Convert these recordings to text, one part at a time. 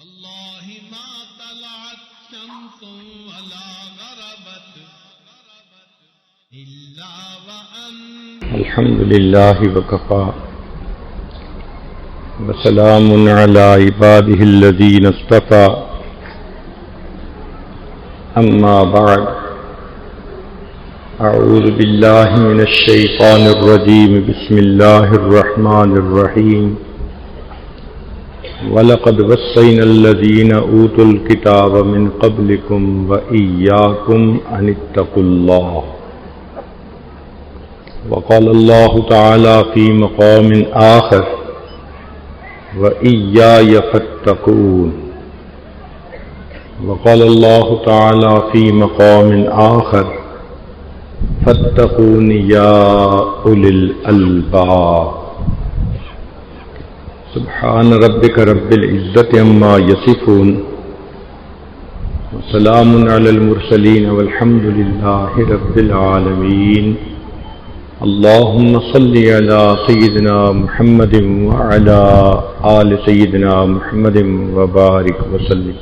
والله ما طلعت شمس ولا غربت إلا وأنت الحمد لله وكفى وسلام على عباده الذين اصطفى أما بعد أعوذ بالله من الشيطان الرجيم بسم الله الرحمن الرحيم وَلَقَدْ وَصَّيْنَا الَّذِينَ أُوتُوا الْكِتَابَ مِنْ قَبْلِكُمْ وَإِيَّاكُمْ أَنِ اتَّقُوا اللَّهَ وقال الله تعالى في مقام آخر وَإِيَّايَ فَاتَّقُونِ وقال الله تعالى في مقام آخر فَاتَّقُونِ يَا أُولِي الْأَلْبَابِ سبحان ربك رب العزة عما يصفون وسلام على المرسلين والحمد لله رب العالمين اللهم صل على سيدنا محمد وعلى آل سيدنا محمد وبارك وسلم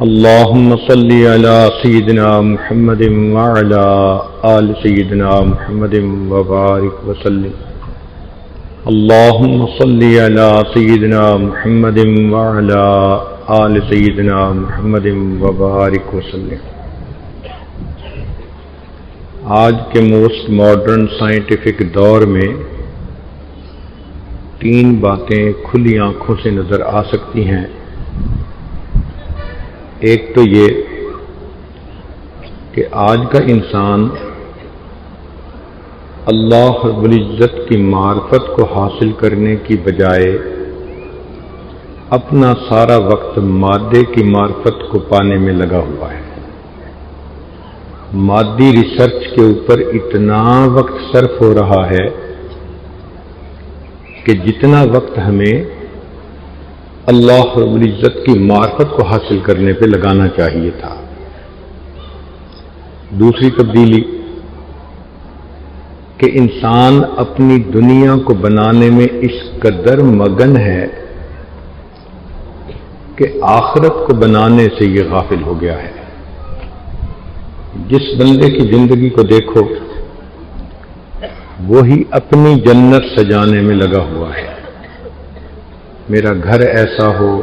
اللهم صل على سيدنا محمد وعلى آل سيدنا محمد وبارك وسلم اللهم صل على سيدنا محمد وعلى آل سيدنا محمد وبارك وسلم. آج کے موسٹ ماڈرن سائنٹیفک دور میں تین باتیں کھلی آنکھوں سے نظر آ سکتی ہیں. ایک تو یہ کہ آج کا انسان اللہ رب العزت کی معرفت کو حاصل کرنے کی بجائے اپنا سارا وقت مادے کی معرفت کو پانے میں لگا ہوا ہے. مادی ریسرچ کے اوپر اتنا وقت صرف ہو رہا ہے کہ جتنا وقت ہمیں اللہ رب العزت کی معرفت کو حاصل کرنے پہ لگانا چاہیے تھا. دوسری تبدیلی کہ انسان اپنی دنیا کو بنانے میں اس قدر مگن ہے کہ آخرت کو بنانے سے یہ غافل ہو گیا ہے. جس بندے کی زندگی کو دیکھو وہی اپنی جنت سجانے میں لگا ہوا ہے. میرا گھر ایسا ہو،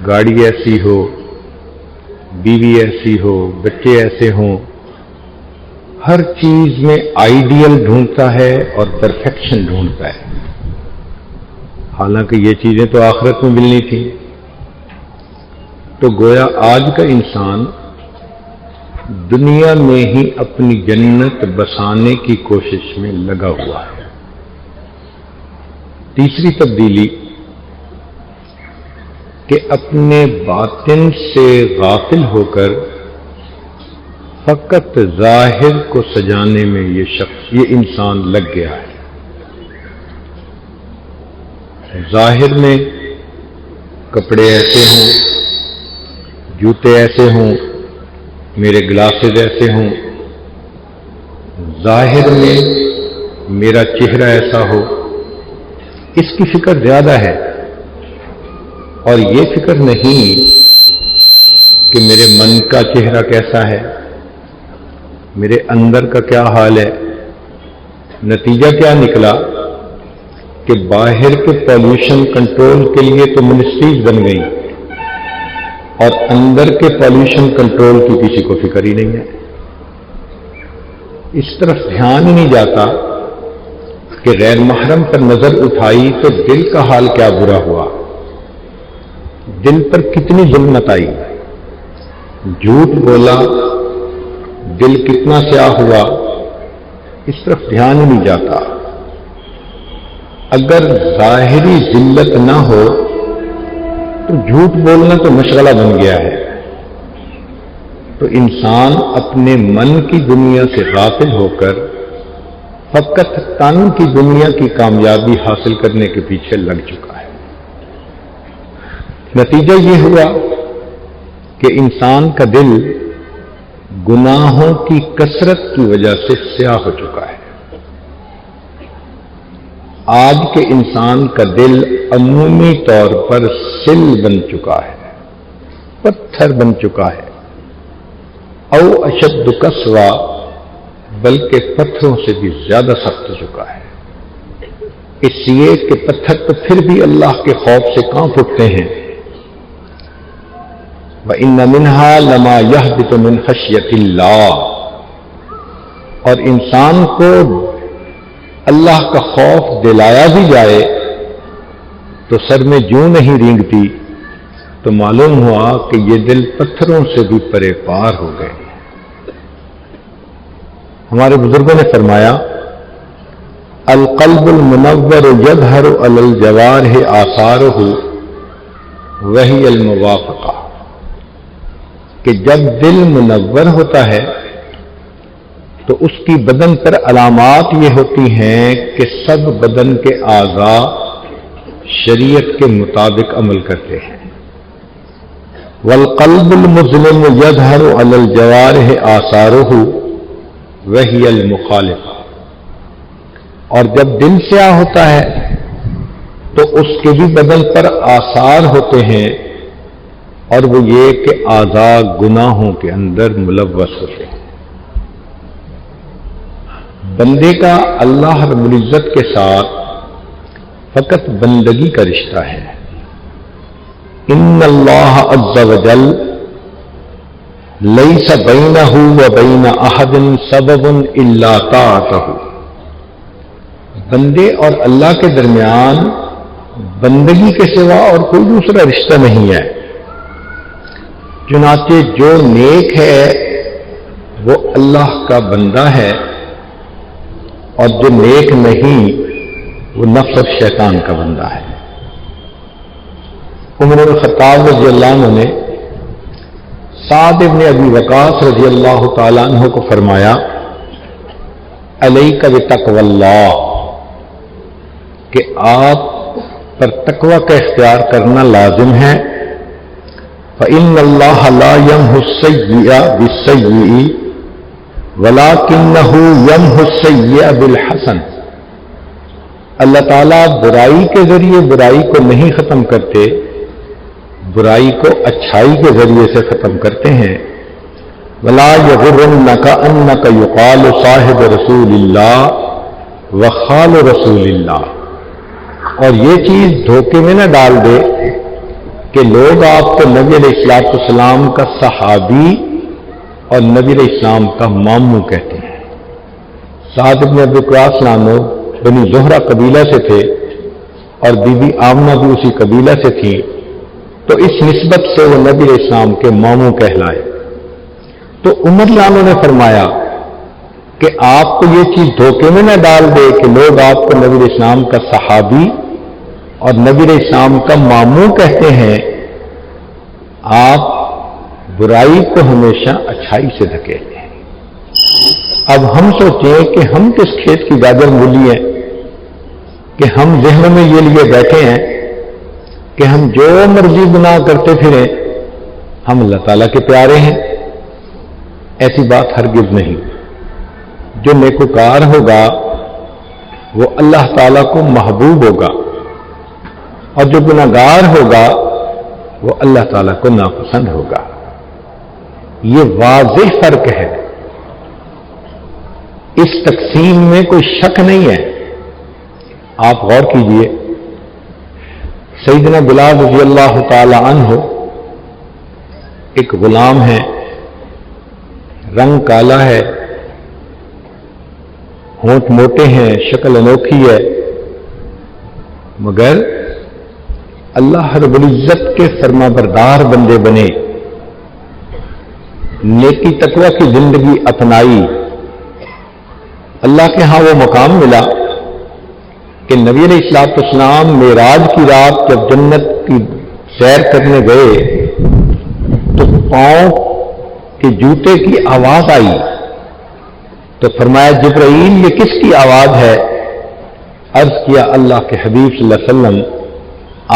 گاڑی ایسی ہو، بیوی ایسی ہو، بچے ایسے ہوں، ہر چیز میں آئیڈیل ڈھونڈتا ہے اور پرفیکشن ڈھونڈتا ہے. حالانکہ یہ چیزیں تو آخرت میں ملنی تھی. تو گویا آج کا انسان دنیا میں ہی اپنی جنت بسانے کی کوشش میں لگا ہوا ہے. تیسری تبدیلی کہ اپنے باطن سے غافل ہو کر فقط ظاہر کو سجانے میں یہ انسان لگ گیا ہے. ظاہر میں کپڑے ایسے ہوں، جوتے ایسے ہوں، میرے گلاسز ایسے ہوں، ظاہر میں میرا چہرہ ایسا ہو، اس کی فکر زیادہ ہے. اور یہ فکر نہیں کہ میرے من کا چہرہ کیسا ہے، میرے اندر کا کیا حال ہے. نتیجہ کیا نکلا کہ باہر کے پالوشن کنٹرول کے لیے تو منسٹریز بن گئی اور اندر کے پالوشن کنٹرول کی کسی کو فکر ہی نہیں ہے. اس طرف دھیان ہی نہیں جاتا کہ غیر محرم پر نظر اٹھائی تو دل کا حال کیا برا ہوا، دل پر کتنی ظلمت آئی، جھوٹ بولا دل کتنا سیاہ ہوا، اس طرف دھیان ہی نہیں جاتا. اگر ظاہری ذلت نہ ہو تو جھوٹ بولنا تو مشغلہ بن گیا ہے. تو انسان اپنے من کی دنیا سے غافل ہو کر فقط تن کی دنیا کی کامیابی حاصل کرنے کے پیچھے لگ چکا ہے. نتیجہ یہ ہوا کہ انسان کا دل گناہوں کی کثرت کی وجہ سے سیاہ ہو چکا ہے. آج کے انسان کا دل عمومی طور پر سل بن چکا ہے، پتھر بن چکا ہے، او اشد قسوہ، بلکہ پتھروں سے بھی زیادہ سخت ہو چکا ہے، اس لیے کہ پتھر تو پھر بھی اللہ کے خوف سے کانپ اٹھتے ہیں۔ وَإِنَّ مِنْهَا لَمَا يَهْبِطُ مِنْ خَشْيَةِ اللَّهِ، اور انسان کو اللہ کا خوف دلایا بھی جائے تو سر میں جوں نہیں رینگتی، تو معلوم ہوا کہ یہ دل پتھروں سے بھی پرے پار ہو گئے۔ ہمارے بزرگوں نے فرمایا القلب المنور یظہر علی الجوارح آثارہ وہی الموافقہ، کہ جب دل منور ہوتا ہے تو اس کی بدن پر علامات یہ ہوتی ہیں کہ سب بدن کے اعضاء شریعت کے مطابق عمل کرتے ہیں۔ والقلب المظلم یظہر علی الجوارح آثارہ وہی المخالفہ، اور جب دل سیاہ ہوتا ہے تو اس کے بھی بدن پر آثار ہوتے ہیں، اور وہ یہ کہ اعضاء گناہوں کے اندر ملوث ہوتے ہیں۔ بندے کا اللہ رب العزت کے ساتھ فقط بندگی کا رشتہ ہے۔ ان اللہ عز وجل لیس بینہ وبین احد سبب الا طاعتہ، بندے اور اللہ کے درمیان بندگی کے سوا اور کوئی دوسرا رشتہ نہیں ہے۔ چنانچہ جو نیک ہے وہ اللہ کا بندہ ہے، اور جو نیک نہیں وہ نفس اور شیطان کا بندہ ہے۔ عمر بن الخطاب رضی اللہ عنہ نے سعد بن ابی وقاص رضی اللہ تعالیٰ عنہ کو فرمایا علیک بتقوی اللہ، کہ آپ پر تقوی کا اختیار کرنا لازم ہے۔ فإن اللہ لا یمحو السیئ بالسیئ وَلَكِنَّهُ يَمْحُو السَّیِّئَ بِالْحَسَنِ، اللہ تعالیٰ برائی کے ذریعے برائی کو نہیں ختم کرتے، برائی کو اچھائی کے ذریعے سے ختم کرتے ہیں۔ وَلَا يَغُرَّنَّكَ أَنَّكَ يُقَالُ صاحب رسول اللہ وخال رسول اللہ، اور یہ چیز دھوکے میں نہ ڈال دے کہ لوگ آپ کو نبی علیہ السلام کا صحابی اور نبی علیہ السلام کا ماموں کہتے ہیں۔ سعد بن ابی وقاص نامو بنی زہرہ قبیلہ سے تھے، اور بی بی آمنہ بھی اسی قبیلہ سے تھیں، تو اس نسبت سے وہ نبی علیہ السلام کے ماموں کہلائے۔ تو عمر عنہ نے فرمایا کہ آپ کو یہ چیز دھوکے میں نہ ڈال دے کہ لوگ آپ کو نبی علیہ السلام کا صحابی اور نبی علیہ السلام کا ماموں کہتے ہیں، آپ برائی کو ہمیشہ اچھائی سے دھکیلتے ہیں۔ اب ہم سوچیں کہ ہم کس کھیت کی گاجر مولی ہیں کہ ہم ذہن میں یہ لیے بیٹھے ہیں کہ ہم جو مرضی گناہ کرتے پھریں ہم اللہ تعالیٰ کے پیارے ہیں۔ ایسی بات ہرگز نہیں۔ جو نیکوکار ہوگا وہ اللہ تعالیٰ کو محبوب ہوگا، اور جو گناہگار ہوگا وہ اللہ تعالیٰ کو ناپسند ہوگا۔ یہ واضح فرق ہے، اس تقسیم میں کوئی شک نہیں ہے۔ آپ غور کیجئے، سیدنا بلال رضی اللہ تعالی عنہ ایک غلام ہے، رنگ کالا ہے، ہونٹ موٹے ہیں، شکل انوکھی ہے، مگر اللہ رب العزت کے فرما بردار بندے بنے، نیکی تقوی کی زندگی اپنائی، اللہ کے ہاں وہ مقام ملا کہ نبی علیہ السلام معراج کی رات جب جنت کی سیر کرنے گئے تو پاؤں کے جوتے کی آواز آئی، تو فرمایا جبرائیل یہ کس کی آواز ہے؟ عرض کیا اللہ کے حبیب صلی اللہ علیہ وسلم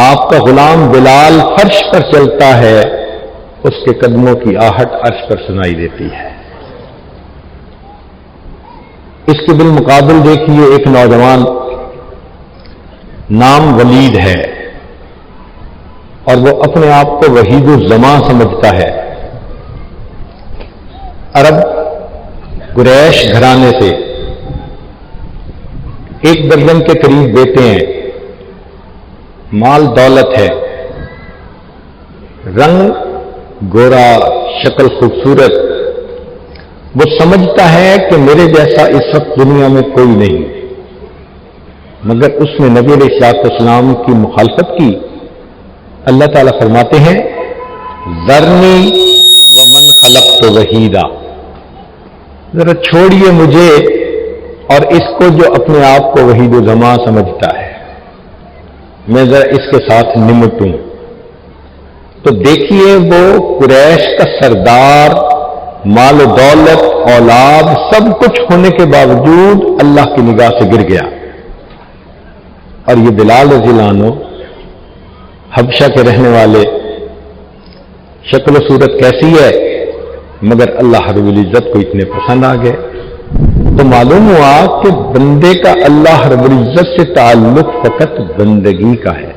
آپ کا غلام بلال فرش پر چلتا ہے، اس کے قدموں کی آہٹ عرش پر سنائی دیتی ہے۔ اس کے بالمقابل دیکھیے ایک نوجوان نام ولید ہے، اور وہ اپنے آپ کو وحید الزماں سمجھتا ہے. عرب قریش گھرانے سے 1 درجن کے قریب بیٹے ہیں، مال دولت ہے، رنگ گورا، شکل خوبصورت. وہ سمجھتا ہے کہ میرے جیسا اس وقت دنیا میں کوئی نہیں، مگر اس نے نبی علیہ الصلوۃ والسلام کی مخالفت کی. اللہ تعالیٰ فرماتے ہیں ذرنی ومن خلقت وحیدا، ذرا چھوڑیے مجھے اور اس کو جو اپنے آپ کو وحید و زماں سمجھتا ہے، میں ذرا اس کے ساتھ نمٹوں. تو دیکھیے وہ قریش کا سردار، مال و دولت، اولاد، سب کچھ ہونے کے باوجود اللہ کی نگاہ سے گر گیا. اور یہ بلال رضی اللہ عنہ حبشہ کے رہنے والے، شکل و صورت کیسی ہے، مگر اللہ رب العزت کو اتنے پسند آ گئے. تو معلوم ہوا کہ بندے کا اللہ رب العزت سے تعلق فقط بندگی کا ہے.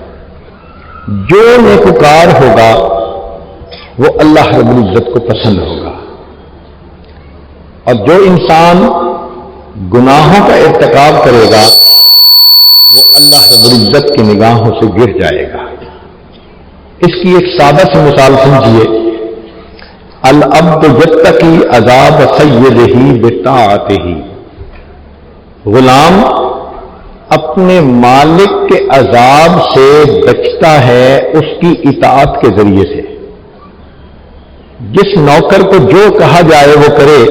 جو نیکوکار ہوگا وہ اللہ رب العزت کو پسند ہوگا، اور جو انسان گناہوں کا ارتکاب کرے گا وہ اللہ رب العزت کی نگاہوں سے گر جائے گا. اس کی ایک سادہ سی مثال سمجھیے. العبد یتقی عذاب سیدہ بطاعتہ، غلام اپنے مالک کے عذاب سے بچتا ہے اس کی اطاعت کے ذریعے سے. جس نوکر کو جو کہا جائے وہ کرے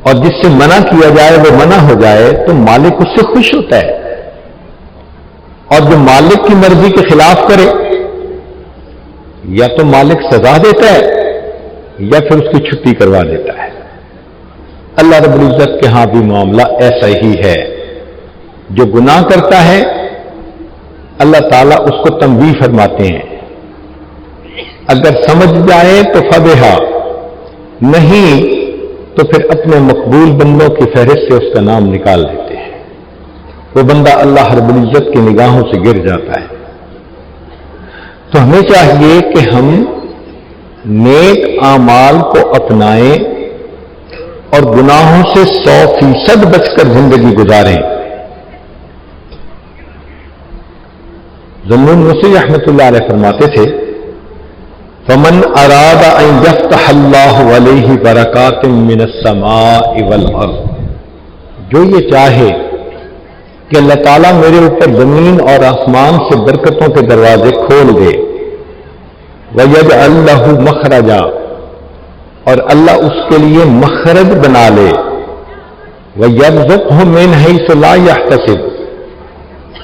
اور جس سے منع کیا جائے وہ منع ہو جائے تو مالک اس سے خوش ہوتا ہے. اور جو مالک کی مرضی کے خلاف کرے یا تو مالک سزا دیتا ہے یا پھر اس کی چھٹی کروا دیتا ہے. اللہ رب العزت کے ہاں بھی معاملہ ایسا ہی ہے. جو گناہ کرتا ہے اللہ تعالیٰ اس کو تنبیہ فرماتے ہیں، اگر سمجھ جائے تو فبہا، نہیں تو پھر اپنے مقبول بندوں کی فہرست سے اس کا نام نکال دیتے ہیں. وہ بندہ اللہ رب العزت کی نگاہوں سے گر جاتا ہے. تو ہمیں چاہیے کہ ہم نیک اعمال کو اپنائیں اور گناہوں سے 100% بچ کر زندگی گزاریں. ذنون مسیح رحمۃ اللہ علیہ فرماتے تھے فمن اراد ان یفتح اللہ علیہ برکات من السماء والارض، جو یہ چاہے کہ اللہ تعالیٰ میرے اوپر زمین اور آسمان سے برکتوں کے دروازے کھول دے، وَيَجْعَلْ لَهُ مَخْرَجًا، اور اللہ اس کے لیے مخرج بنا لے، وَيَرْزُقْهُ مِنْ حَيْثُ لَا يَحْتَسِبُ،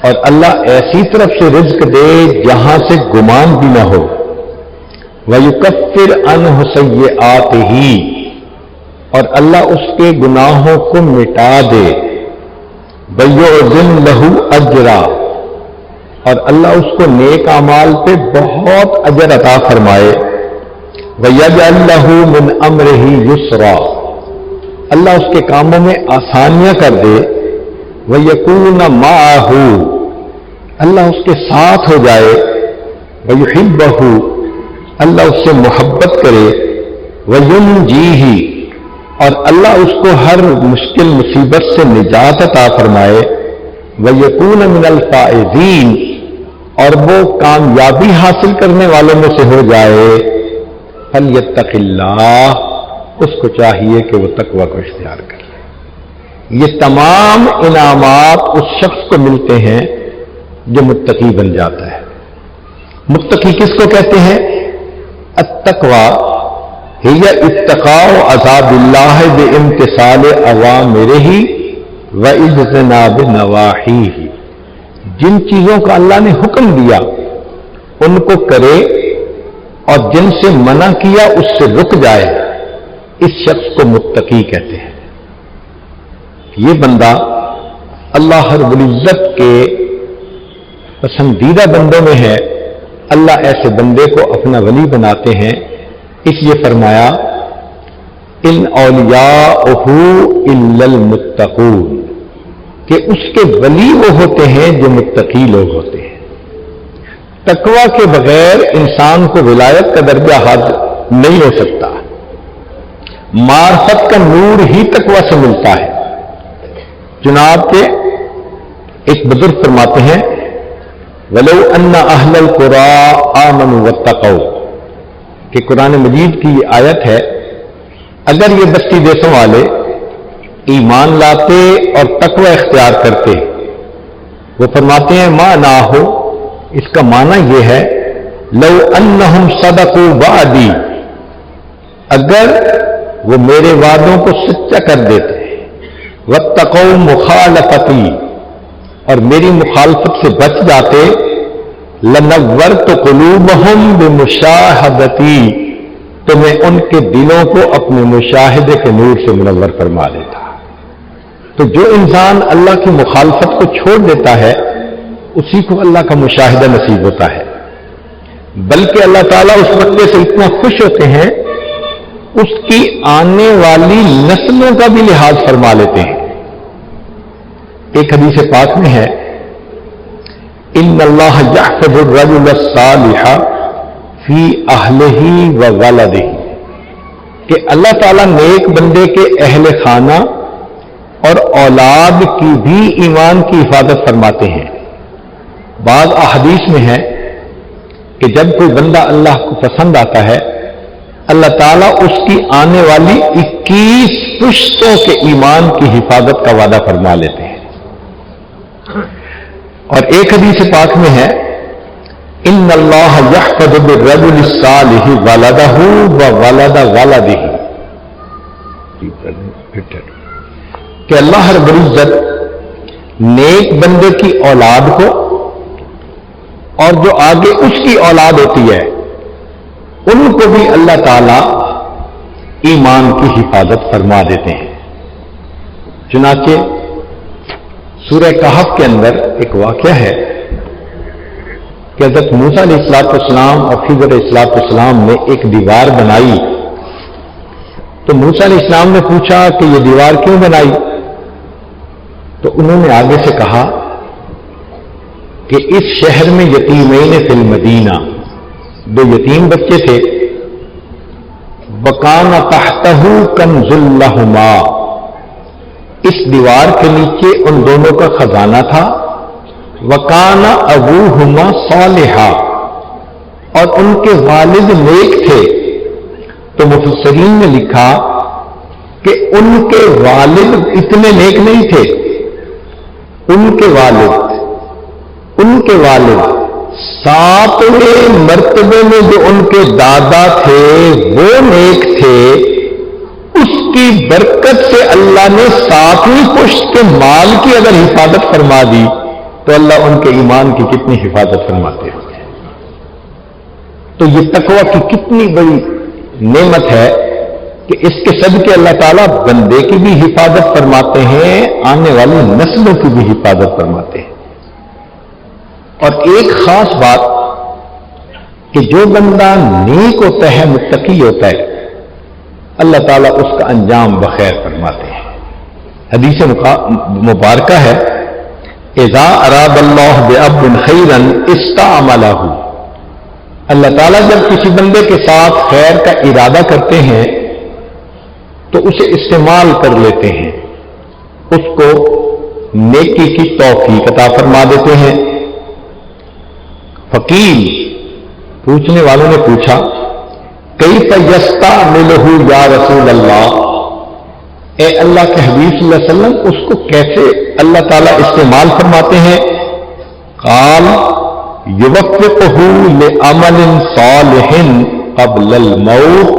اور اللہ ایسی طرف سے رزق دے جہاں سے گمان بھی نہ ہو، وَيُكَفِّرْ عَنْهُ سَيِّئَاتِهِ، اور اللہ اس کے گناہوں کو مٹا دے، وَيُعْظِمْ لَهُ أَجْرًا، اور اللہ اس کو نیک اعمال پہ بہت اجر عطا فرمائے، وَيَجْعَلْ لَهُ مِنْ أَمْرِهِ يُسْرًا، اللہ اس کے کاموں میں آسانیاں کر دے، وَيَكُونَ مَعَهُ، اللہ اس کے ساتھ ہو جائے، وَيُحِبَّهُ، اللہ اس سے محبت کرے، وَيُنْجِيهِ، اور اللہ اس کو ہر مشکل مصیبت سے نجات عطا فرمائے، وَيَكُونَ مِنَ الْفَائِزِينَ، اور وہ کامیابی حاصل کرنے والوں میں سے ہو جائے، فَلْيَتَّقِ اللَّهَ، اس کو چاہیے کہ وہ تقوی کو اختیار کرے. یہ تمام انعامات اس شخص کو ملتے ہیں جو متقی بن جاتا ہے. متقی کس کو کہتے ہیں؟ التقوی ہی اتقاء عذاب اللہ بامتثال اوامرہ واجتناب نواہیہ، جن چیزوں کا اللہ نے حکم دیا ان کو کرے اور جن سے منع کیا اس سے رک جائے، اس شخص کو متقی کہتے ہیں. یہ بندہ اللہ رب العزت کے پسندیدہ بندوں میں ہے. اللہ ایسے بندے کو اپنا ولی بناتے ہیں، اس لیے فرمایا ان اولیاءہ الا المتقون، کہ اس کے ولی وہ ہوتے ہیں جو متقی لوگ ہوتے ہیں. تقوی کے بغیر انسان کو ولایت کا درجہ حاصل نہیں ہو سکتا. معرفت کا نور ہی تقوی سے ملتا ہے. چنانچہ ایک بزرگ فرماتے ہیں وَلَوْ أَنَّ أَهْلَ الْقُرَىٰ آمَنُوا وَاتَّقَوْا کہ قرآن مجید کی یہ آیت ہے اگر یہ بستی دیسوں والے ایمان لاتے اور تقوی اختیار کرتے. وہ فرماتے ہیں معنی ہو اس کا معنی یہ ہے لو انہم صدقوا وعدی اگر وہ میرے وعدوں کو سچا کر دیتے واتقوا مخالفتی اور میری مخالفت سے بچ جاتے لنورت قلوبہم بمشاہدتی تو میں ان کے دلوں کو اپنے مشاہدے کے نور سے منور فرما دیتا. تو جو انسان اللہ کی مخالفت کو چھوڑ دیتا ہے اسی کو اللہ کا مشاہدہ نصیب ہوتا ہے. بلکہ اللہ تعالیٰ اس بندے سے اتنا خوش ہوتے ہیں اس کی آنے والی نسلوں کا بھی لحاظ فرما لیتے ہیں. ایک حدیث پاک میں ہے ان اللہ یحفظ الرجل الصالح فی اہلہ و ولدہ کہ اللہ تعالیٰ نیک بندے کے اہل خانہ اور اولاد کی بھی ایمان کی حفاظت فرماتے ہیں. بعض احادیث میں ہے کہ جب کوئی بندہ اللہ کو پسند آتا ہے اللہ تعالیٰ اس کی آنے والی 21 پشتوں کے ایمان کی حفاظت کا وعدہ فرما لیتے ہیں. اور ایک حدیث پاک میں ہے ان اللہ یحفظ بالرجل الصالح ولدہ وولد ولدہ کہ اللہ رب العزت نیک بندے کی اولاد کو اور جو آگے اس کی اولاد ہوتی ہے ان کو بھی اللہ تعالی ایمان کی حفاظت فرما دیتے ہیں. چنانچہ سورہ کہف کے اندر ایک واقعہ ہے کہ حضرت موسیٰ علیہ السلام اور خضر علیہ السلام نے ایک دیوار بنائی. تو موسیٰ علیہ السلام نے پوچھا کہ یہ دیوار کیوں بنائی؟ تو انہوں نے آگے سے کہا کہ اس شہر میں یتیمین فی المدینہ دو یتیم بچے تھے وکان تحتہ کنز لہما اس دیوار کے نیچے ان دونوں کا خزانہ تھا وکان ابوہما صالحا اور ان کے والد نیک تھے. تو مفسرین نے لکھا کہ ان کے والد اتنے نیک نہیں تھے. ان کے والد 7ویں مرتبے میں جو ان کے دادا تھے وہ نیک تھے. اس کی برکت سے اللہ نے 7ویں پشت کے مال کی اگر حفاظت فرما دی تو اللہ ان کے ایمان کی کتنی حفاظت فرماتے ہیں. تو یہ تقوی کی کتنی بڑی نعمت ہے کہ اس کے صدقے اللہ تعالیٰ بندے کی بھی حفاظت فرماتے ہیں آنے والی نسلوں کی بھی حفاظت فرماتے ہیں. اور ایک خاص بات کہ جو بندہ نیک ہوتا ہے متقی ہوتا ہے اللہ تعالیٰ اس کا انجام بخیر فرماتے ہیں. حدیث مبارکہ ہے اذا اراد اللہ بعبد خیرا استعملہ اللہ تعالیٰ جب کسی بندے کے ساتھ خیر کا ارادہ کرتے ہیں تو اسے استعمال کر لیتے ہیں اس کو نیکی کی توفیق عطا فرما دیتے ہیں. فقیل پوچھنے والوں نے پوچھا کیف یستعملہ یا رسول اللہ اے اللہ کے حبیب صلی اللہ علیہ وسلم اس کو کیسے اللہ تعالیٰ استعمال فرماتے ہیں؟ قال یوفقہ لعمل صالح قبل الموت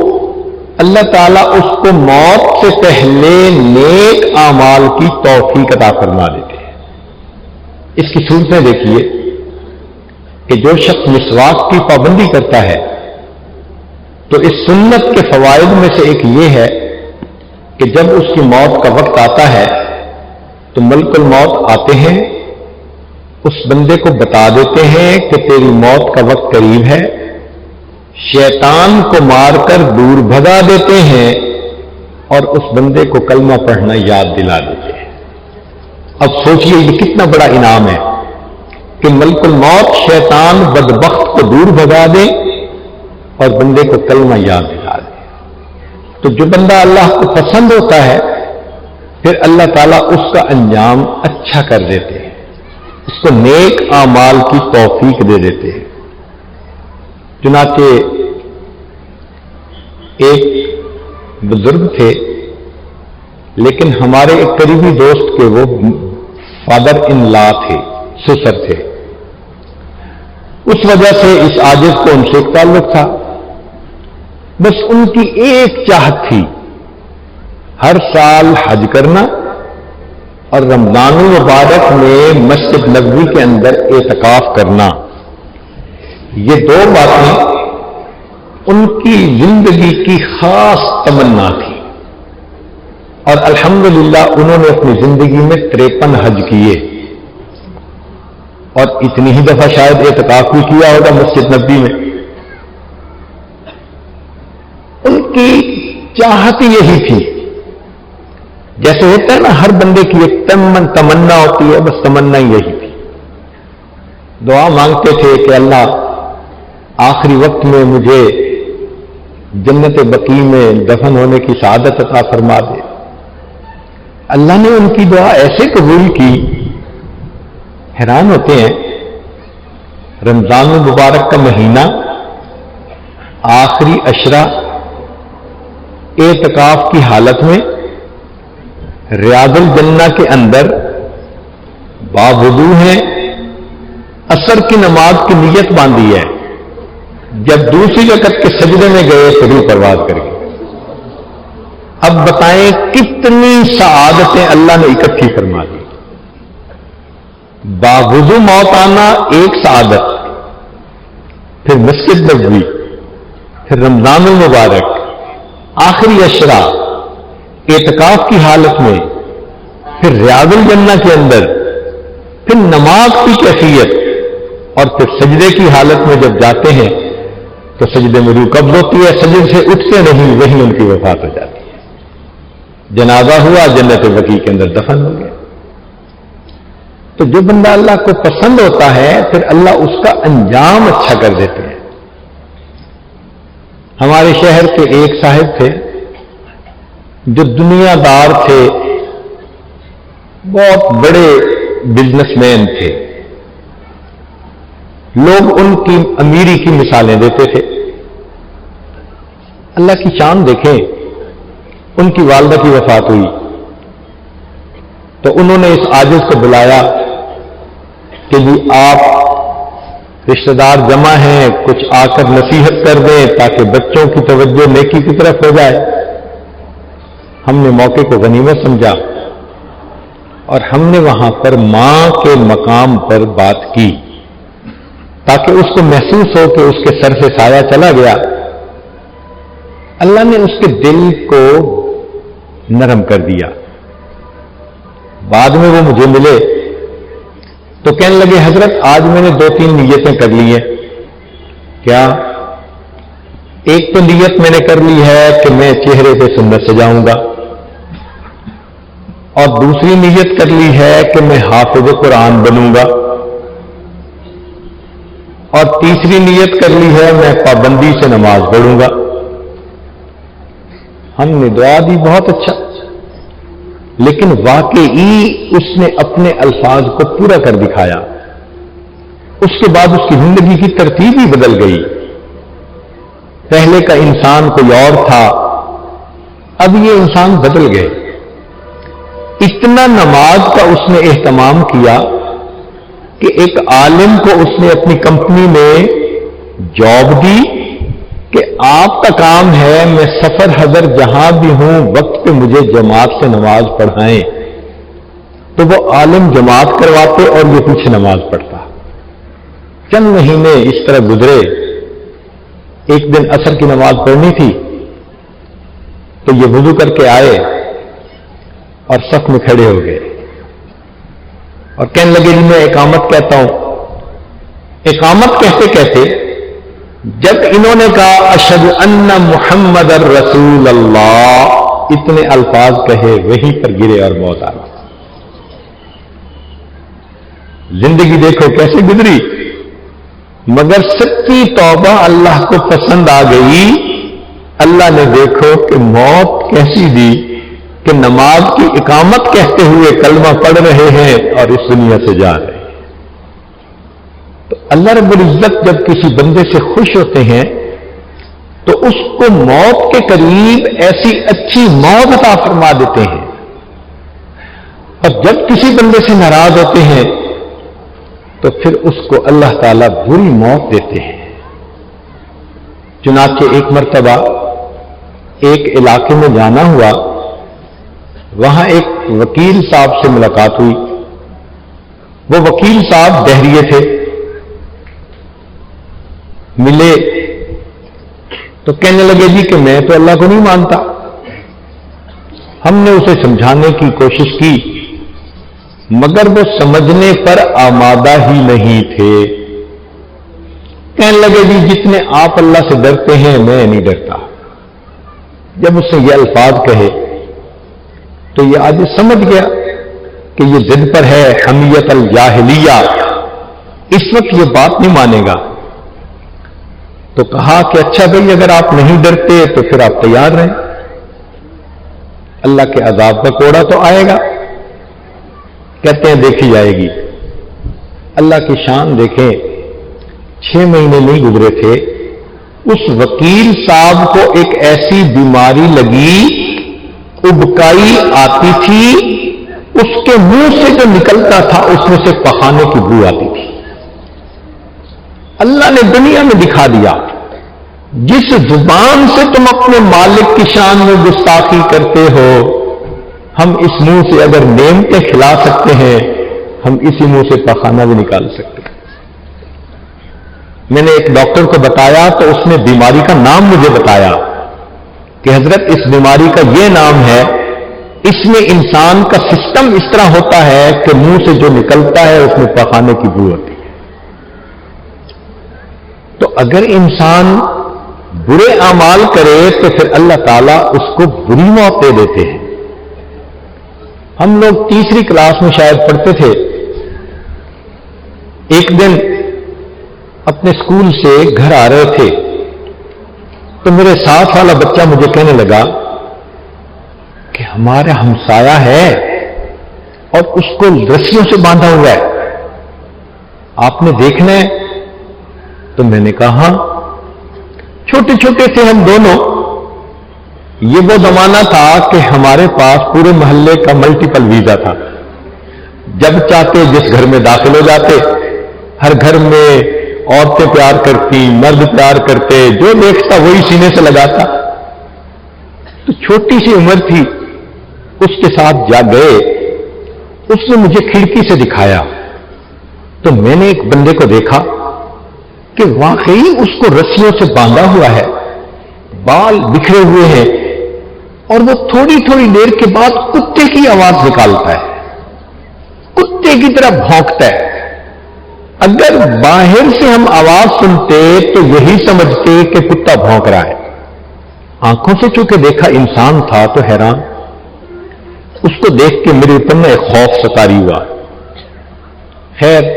اللہ تعالیٰ اس کو موت سے پہلے نیک اعمال کی توفیق عطا فرما دیتے ہیں. اس کی صورت میں دیکھیے کہ جو شخص مسواک کی پابندی کرتا ہے تو اس سنت کے فوائد میں سے ایک یہ ہے کہ جب اس کی موت کا وقت آتا ہے تو ملک الموت آتے ہیں اس بندے کو بتا دیتے ہیں کہ تیری موت کا وقت قریب ہے. شیطان کو مار کر دور بھگا دیتے ہیں اور اس بندے کو کلمہ پڑھنا یاد دلا دیتے ہیں. اب سوچئے یہ کتنا بڑا انعام ہے کہ ملک الموت شیطان بدبخت کو دور بھگا دے اور بندے کو کلمہ یاد دلا دے. تو جو بندہ اللہ کو پسند ہوتا ہے پھر اللہ تعالیٰ اس کا انجام اچھا کر دیتے ہیں، اس کو نیک اعمال کی توفیق دے دیتے ہیں. چنانچہ ایک بزرگ تھے لیکن ہمارے ایک قریبی دوست کے وہ فادر ان لا تھے، سسر تھے. اس وجہ سے اس عاجز کو ان سے ایک تعلق تھا. بس ان کی ایک چاہت تھی، ہر سال حج کرنا اور رمضان المبارک میں مسجد نبوی کے اندر اعتکاف کرنا. یہ دو باتیں ان کی زندگی کی خاص تمنا تھی اور الحمدللہ انہوں نے اپنی زندگی میں 53 حج کیے اور اتنی ہی دفعہ شاید اعتکاف بھی کیا ہوگا مسجد نبوی میں. ان کی چاہت یہی تھی، جیسے ہوتا ہے نا ہر بندے کی ایک تمنا ہوتی ہے، بس تمنا یہی تھی. دعا مانگتے تھے کہ اللہ آخری وقت میں مجھے جنت بقیع میں دفن ہونے کی سعادت عطا فرما دے. اللہ نے ان کی دعا ایسے قبول کی، حیران ہوتے ہیں. رمضان المبارک کا مہینہ، آخری عشرہ، اعتکاف کی حالت میں ریاض الجنہ کے اندر باوضو ہیں، عصر کی نماز کی نیت باندھی ہے. جب دوسری رکعت کے سجدے میں گئے تو روح پرواز کر گئے. اب بتائیں کتنی سعادتیں اللہ نے اکٹھی فرما دی. باوضو موت آنا ایک سعادت، پھر مسجد نبوی، پھر رمضان المبارک، آخری عشرہ، اعتکاف کی حالت میں، پھر ریاض الجنہ کے اندر، پھر نماز کی کیفیت، اور پھر سجدے کی حالت میں جب جاتے ہیں تو سجدے میں روح قبض ہوتی ہے، سجدے سے اٹھتے نہیں، وہیں ان کی وفات ہو جاتی ہے. جنازہ ہوا، جنت بقیع کے اندر دفن ہو گئے. تو جو بندہ اللہ کو پسند ہوتا ہے پھر اللہ اس کا انجام اچھا کر دیتے ہیں. ہمارے شہر کے ایک صاحب تھے جو دنیا دار تھے، بہت بڑے بزنس مین تھے. لوگ ان کی امیری کی مثالیں دیتے تھے. اللہ کی شان دیکھیں، ان کی والدہ کی وفات ہوئی تو انہوں نے اس عاجز کو بلایا کہ جی آپ رشتہ دار جمع ہیں، کچھ آ کر نصیحت کر دیں تاکہ بچوں کی توجہ نیکی کی طرف ہو جائے. ہم نے موقع کو غنیمت سمجھا اور ہم نے وہاں پر ماں کے مقام پر بات کی تاکہ اس کو محسوس ہو کہ اس کے سر سے سایہ چلا گیا. اللہ نے اس کے دل کو نرم کر دیا. بعد میں وہ مجھے ملے تو کہنے لگے حضرت آج میں نے 2-3 نیتیں کر لی ہیں. کیا؟ ایک تو نیت میں نے کر لی ہے کہ میں چہرے پہ سنت سجاؤں گا، اور دوسری نیت کر لی ہے کہ میں حافظ قرآن بنوں گا، اور تیسری نیت کر لی ہے میں پابندی سے نماز پڑھوں گا. ہم نے دعا دی، بہت اچھا، لیکن واقعی اس نے اپنے الفاظ کو پورا کر دکھایا. اس کے بعد اس کی زندگی کی ترتیب ہی بدل گئی. پہلے کا انسان کوئی اور تھا، اب یہ انسان بدل گئے. اتنا نماز کا اس نے اہتمام کیا کہ ایک عالم کو اس نے اپنی کمپنی میں جاب دی کہ آپ کا کام ہے میں سفر حضر جہاں بھی ہوں وقت پہ مجھے جماعت سے نماز پڑھائیں. تو وہ عالم جماعت کرواتے اور یہ پیچھے نماز پڑھتا. چند مہینے اس طرح گزرے. ایک دن عصر کی نماز پڑھنی تھی تو یہ وضو کر کے آئے اور صف میں کھڑے ہو گئے اور کہنے لگے جی میں اقامت کہتا ہوں. اقامت کہتے کہتے جب انہوں نے کہا اشہد ان محمد رسول اللہ، اتنے الفاظ کہے وہیں پر گرے اور موت آ گئی. زندگی دیکھو کیسے گزری، مگر سچی توبہ اللہ کو پسند آ گئی۔ اللہ نے دیکھو کہ موت کیسی دی کہ نماز کی اقامت کہتے ہوئے کلمہ پڑھ رہے ہیں اور اس دنیا سے جا رہے ہیں۔ تو اللہ رب العزت جب کسی بندے سے خوش ہوتے ہیں تو اس کو موت کے قریب ایسی اچھی موت عطا فرما دیتے ہیں، اور جب کسی بندے سے ناراض ہوتے ہیں تو پھر اس کو اللہ تعالیٰ بری موت دیتے ہیں۔ چنانچہ ایک مرتبہ ایک علاقے میں جانا ہوا، وہاں ایک وکیل صاحب سے ملاقات ہوئی۔ وہ وکیل صاحب بحریے تھے، ملے تو کہنے لگے جی کہ میں تو اللہ کو نہیں مانتا۔ ہم نے اسے سمجھانے کی کوشش کی مگر وہ سمجھنے پر آمادہ ہی نہیں تھے۔ کہنے لگے جی جتنے آپ اللہ سے ڈرتے ہیں میں نہیں ڈرتا۔ جب اس نے یہ الفاظ کہے تو یہ آج سمجھ گیا کہ یہ ضد پر ہے، حمیت الجاہلیہ، اس وقت یہ بات نہیں مانے گا۔ تو کہا کہ اچھا بھائی اگر آپ نہیں ڈرتے تو پھر آپ تیار رہیں، اللہ کے عذاب کا کوڑا تو آئے گا۔ کہتے ہیں دیکھی جائے گی۔ اللہ کی شان دیکھیں، 6 مہینے نہیں گزرے تھے، اس وکیل صاحب کو ایک ایسی بیماری لگی، ابکائی آتی تھی، اس کے منہ سے جو نکلتا تھا اس میں سے پخانے کی بو آتی تھی۔ اللہ نے دنیا میں دکھا دیا جس زبان سے تم اپنے مالک کی شان میں گستاخی کرتے ہو، ہم اس منہ سے اگر نعمتیں کھلا سکتے ہیں، ہم اسی منہ سے پخانہ بھی نکال سکتے ہیں۔ میں نے ایک ڈاکٹر کو بتایا تو اس نے بیماری کا نام مجھے بتایا کہ حضرت اس بیماری کا یہ نام ہے، اس میں انسان کا سسٹم اس طرح ہوتا ہے کہ منہ سے جو نکلتا ہے اس میں پخانے کی بو ہوتی ہے۔ تو اگر انسان برے اعمال کرے تو پھر اللہ تعالیٰ اس کو بری موت دے دیتے ہیں۔ ہم لوگ تیسری کلاس میں شاید پڑھتے تھے، ایک دن اپنے اسکول سے گھر آ رہے تھے تو میرے ساتھ والا بچہ مجھے کہنے لگا کہ ہمارا ہمسایہ ہے اور اس کو رسیوں سے باندھا ہوا ہے، آپ نے دیکھنا ہے؟ تو میں نے کہا ہاں۔ چھوٹے چھوٹے تھے ہم دونوں، یہ وہ زمانہ تھا کہ ہمارے پاس پورے محلے کا ملٹیپل ویزا تھا، جب چاہتے جس گھر میں داخل ہو جاتے، ہر گھر میں عورتیں پیار کرتی، مرد پیار کرتے، جو دیکھتا وہی سینے سے لگاتا۔ تو چھوٹی سی عمر تھی، اس کے ساتھ جا گئے، اس نے مجھے کھڑکی سے دکھایا تو میں نے ایک بندے کو دیکھا کہ واقعی اس کو رسیوں سے باندھا ہوا ہے، بال بکھرے ہوئے ہیں، اور وہ تھوڑی تھوڑی دیر کے بعد کتے کی آواز نکالتا ہے، کتے کی طرح بھونکتا ہے۔ اگر باہر سے ہم آواز سنتے تو یہی سمجھتے کہ کتا بھونک رہا ہے، آنکھوں سے چونکہ دیکھا انسان تھا تو حیران۔ اس کو دیکھ کے میرے اوپر میں ایک خوف ستاری ہوا۔ خیر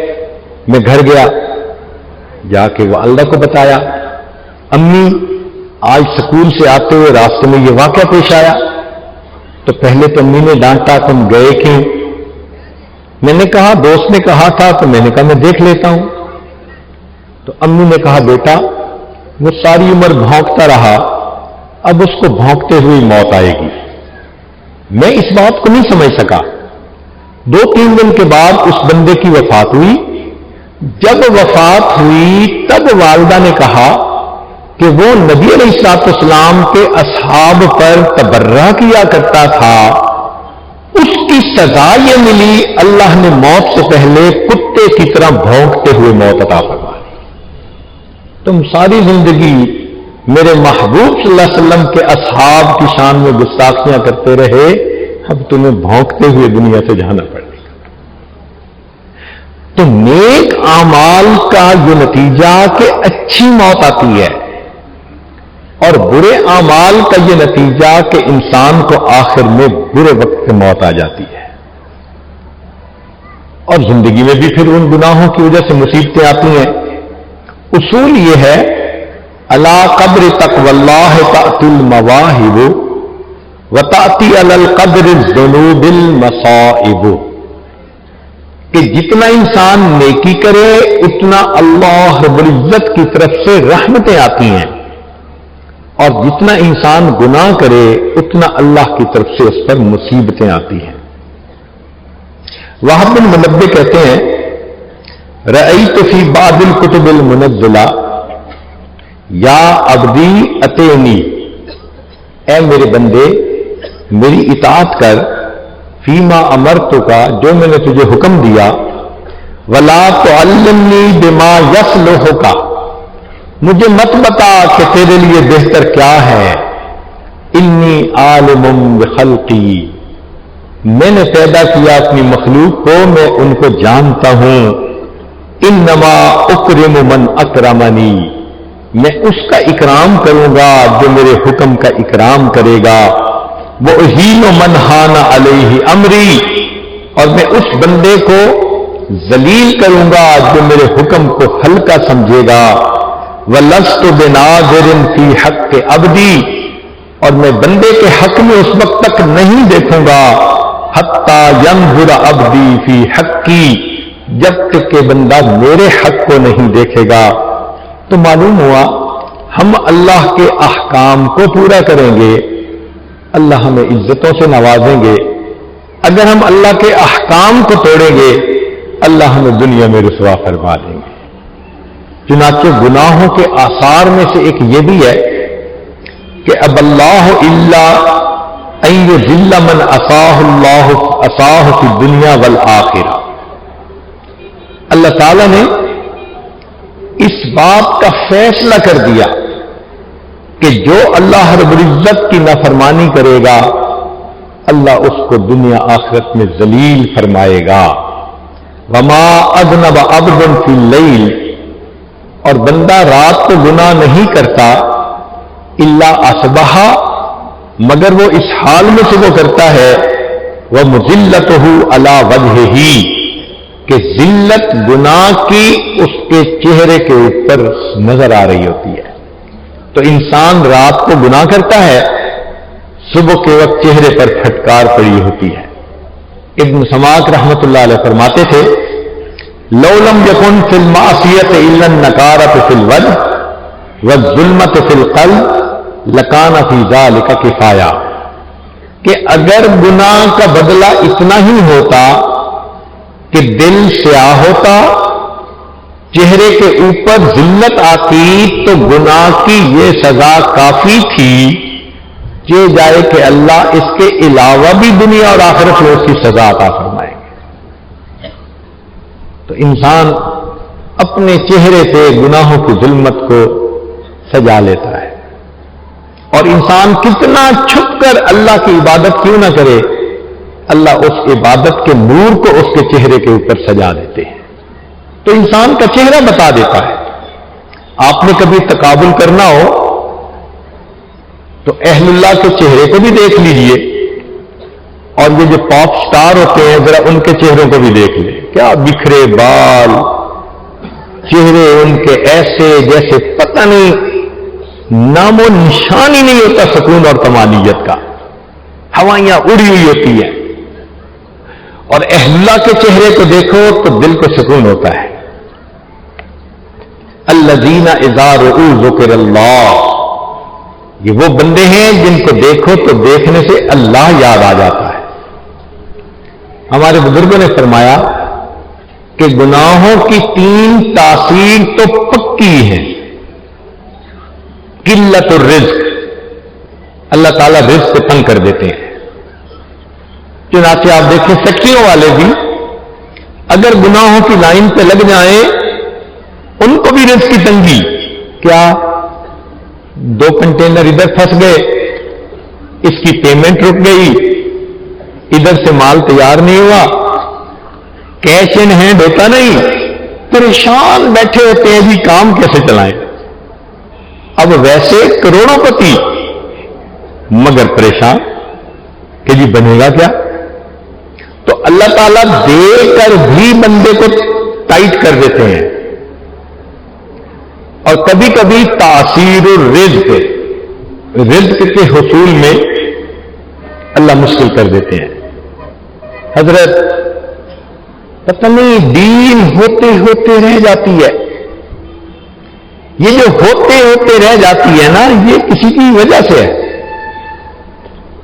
میں گھر گیا، جا کے والدہ کو بتایا، امی آج سکول سے آتے ہوئے راستے میں یہ واقعہ پیش آیا۔ تو پہلے تو امی نے ڈانٹا تم گئے کیوں؟ میں نے کہا دوست نے کہا تھا تو میں نے کہا میں دیکھ لیتا ہوں۔ تو امی نے کہا بیٹا وہ ساری عمر بھونکتا رہا، اب اس کو بھونکتے ہوئی موت آئے گی۔ میں اس بات کو نہیں سمجھ سکا۔ 2-3 دن کے بعد اس بندے کی وفات ہوئی۔ جب وفات ہوئی تب والدہ نے کہا کہ وہ نبی علیہ الصلوۃ والسلام کے اصحاب پر تبرہ کیا کرتا تھا، اس کی سزا یہ ملی، اللہ نے موت سے پہلے کتے کی طرح بھونکتے ہوئے موت عطا فرما دی۔ تم ساری زندگی میرے محبوب صلی اللہ علیہ وسلم کے اصحاب کی شان میں گستاخیاں کرتے رہے، اب تمہیں بھونکتے ہوئے دنیا سے جانا پڑے گا۔ تو نیک اعمال کا یہ نتیجہ کہ اچھی موت آتی ہے، اور برے اعمال کا یہ نتیجہ کہ انسان کو آخر میں برے وقت سے موت آ جاتی ہے۔ اور زندگی میں بھی پھر ان گناہوں کی وجہ سے مصیبتیں آتی ہیں. اصول یہ ہے الا قدر تقوی اللہ تأتی المواہب وتأتی علی القدر الذنوب المصائب، کہ جتنا انسان نیکی کرے اتنا اللہ رب العزت کی طرف سے رحمتیں آتی ہیں، اور جتنا انسان گناہ کرے اتنا اللہ کی طرف سے اس پر مصیبتیں آتی ہیں. وہب بن منبہ کہتے ہیں رأیت فی بعض الکتب المنزلہ یا عبدی اتینی، اے میرے بندے میری اطاعت کر، فیما امرتک، جو میں نے تجھے حکم دیا، ولا تعلمنی بما یصلحک، مجھے مت بتا کہ تیرے لیے بہتر کیا ہے، انی عالم بخلقی، میں نے پیدا کیا اپنی مخلوق کو، میں ان کو جانتا ہوں، انما اکرم من اکرمنی، میں اس کا اکرام کروں گا جو میرے حکم کا اکرام کرے گا، وَأُهِينُ مَنْ هَانَ عَلَيْهِ أَمْرِي، اور میں اس بندے کو ذلیل کروں گا جو میرے حکم کو ہلکا سمجھے گا، وَلَسْتُ بِنَاظِرٍ فِي حَقِّ عَبْدِي، اور میں بندے کے حق میں اس وقت تک نہیں دیکھوں گا حَتَّى يَنْظُرَ عَبْدِي فِي حَقِّي، جب تک کہ بندہ میرے حق کو نہیں دیکھے گا. تو معلوم ہوا ہم اللہ کے احکام کو پورا کریں گے اللہ ہمیں عزتوں سے نوازیں گے، اگر ہم اللہ کے احکام کو توڑیں گے اللہ ہمیں دنیا میں رسوا فرما دیں گے. چنانچہ گناہوں کے آثار میں سے ایک یہ بھی ہے کہ اب اللہ الا ان یذل من عصاہ اللہ عصاہ فی الدنیا والآخرہ، اللہ تعالی نے اس بات کا فیصلہ کر دیا کہ جو اللہ رب العزت کی نافرمانی کرے گا اللہ اس کو دنیا آخرت میں ذلیل فرمائے گا. وما اذنب عبد فی اللیل، اور بندہ رات کو گناہ نہیں کرتا، الا اصبح، مگر وہ اس حال میں سے وہ کرتا ہے ومذلتہ علی وجہہ، کہ ذلت گناہ کی اس کے چہرے کے اوپر نظر آ رہی ہوتی ہے. تو انسان رات کو گناہ کرتا ہے، صبح کے وقت چہرے پر پھٹکار پڑی ہوتی ہے. ابن سماک رحمت اللہ علیہ فرماتے تھے لو لم یکن فی المعصیۃ الا النکارۃ فی الوجہ والظلمۃ فی القلب لکان فی ذلک کفایہ، کہ اگر گناہ کا بدلہ اتنا ہی ہوتا کہ دل سیاہ ہوتا، چہرے کے اوپر ذلت آتی، تو گناہ کی یہ سزا کافی تھی یہ جائے کہ اللہ اس کے علاوہ بھی دنیا اور آخرت میں اس کی سزا عطا فرمائیں گے. تو انسان اپنے چہرے سے گناہوں کی ظلمت کو سجا لیتا ہے، اور انسان کتنا چھپ کر اللہ کی عبادت کیوں نہ کرے اللہ اس عبادت کے نور کو اس کے چہرے کے اوپر سجا دیتے ہیں. تو انسان کا چہرہ بتا دیتا ہے. آپ نے کبھی تقابل کرنا ہو تو اہل اللہ کے چہرے کو بھی دیکھ لیجئے، اور یہ جو پاپ سٹار ہوتے ہیں ذرا ان کے چہروں کو بھی دیکھ لیں، کیا بکھرے بال، چہرے ان کے ایسے جیسے پتہ نہیں نام و نشان ہی نہیں ہوتا سکون اور کمالیت کا، ہوائیاں اڑی ہوئی ہوتی ہیں. اور اہل اللہ کے چہرے کو دیکھو تو دل کو سکون ہوتا ہے. الذین اذا رؤوا ذکر اللہ، یہ وہ بندے ہیں جن کو دیکھو تو دیکھنے سے اللہ یاد آ جاتا ہے. ہمارے بزرگوں نے فرمایا کہ گناہوں کی 3 تاثیر تو پکی ہیں. قلت الرزق، اللہ تعالیٰ رزق کو تنگ کر دیتے ہیں. چنانچہ آپ دیکھیں فیکٹریوں والے بھی اگر گناہوں کی لائن پہ لگ جائیں ان کو بھی رزق کی تنگی، کیا 2 کنٹینر ادھر پھنس گئے، اس کی پیمنٹ رک گئی، ادھر سے مال تیار نہیں ہوا، کیش ان ہینڈ ہوتا نہیں، پریشان بیٹھے ہوتے ہیں جی کام کیسے چلائیں. اب ویسے کروڑوں پتی مگر پریشان کہ جی بنے گا کیا. تو اللہ تعالیٰ دے کر بھی بندے کو ٹائٹ کر دیتے ہیں، اور کبھی کبھی تاثیر الرزق، رزق کے حصول میں اللہ مشکل کر دیتے ہیں۔ حضرت پتہ نہیں دین ہوتے ہوتے رہ جاتی ہے، یہ جو ہوتے ہوتے رہ جاتی ہے نا، یہ کسی کی وجہ سے ہے،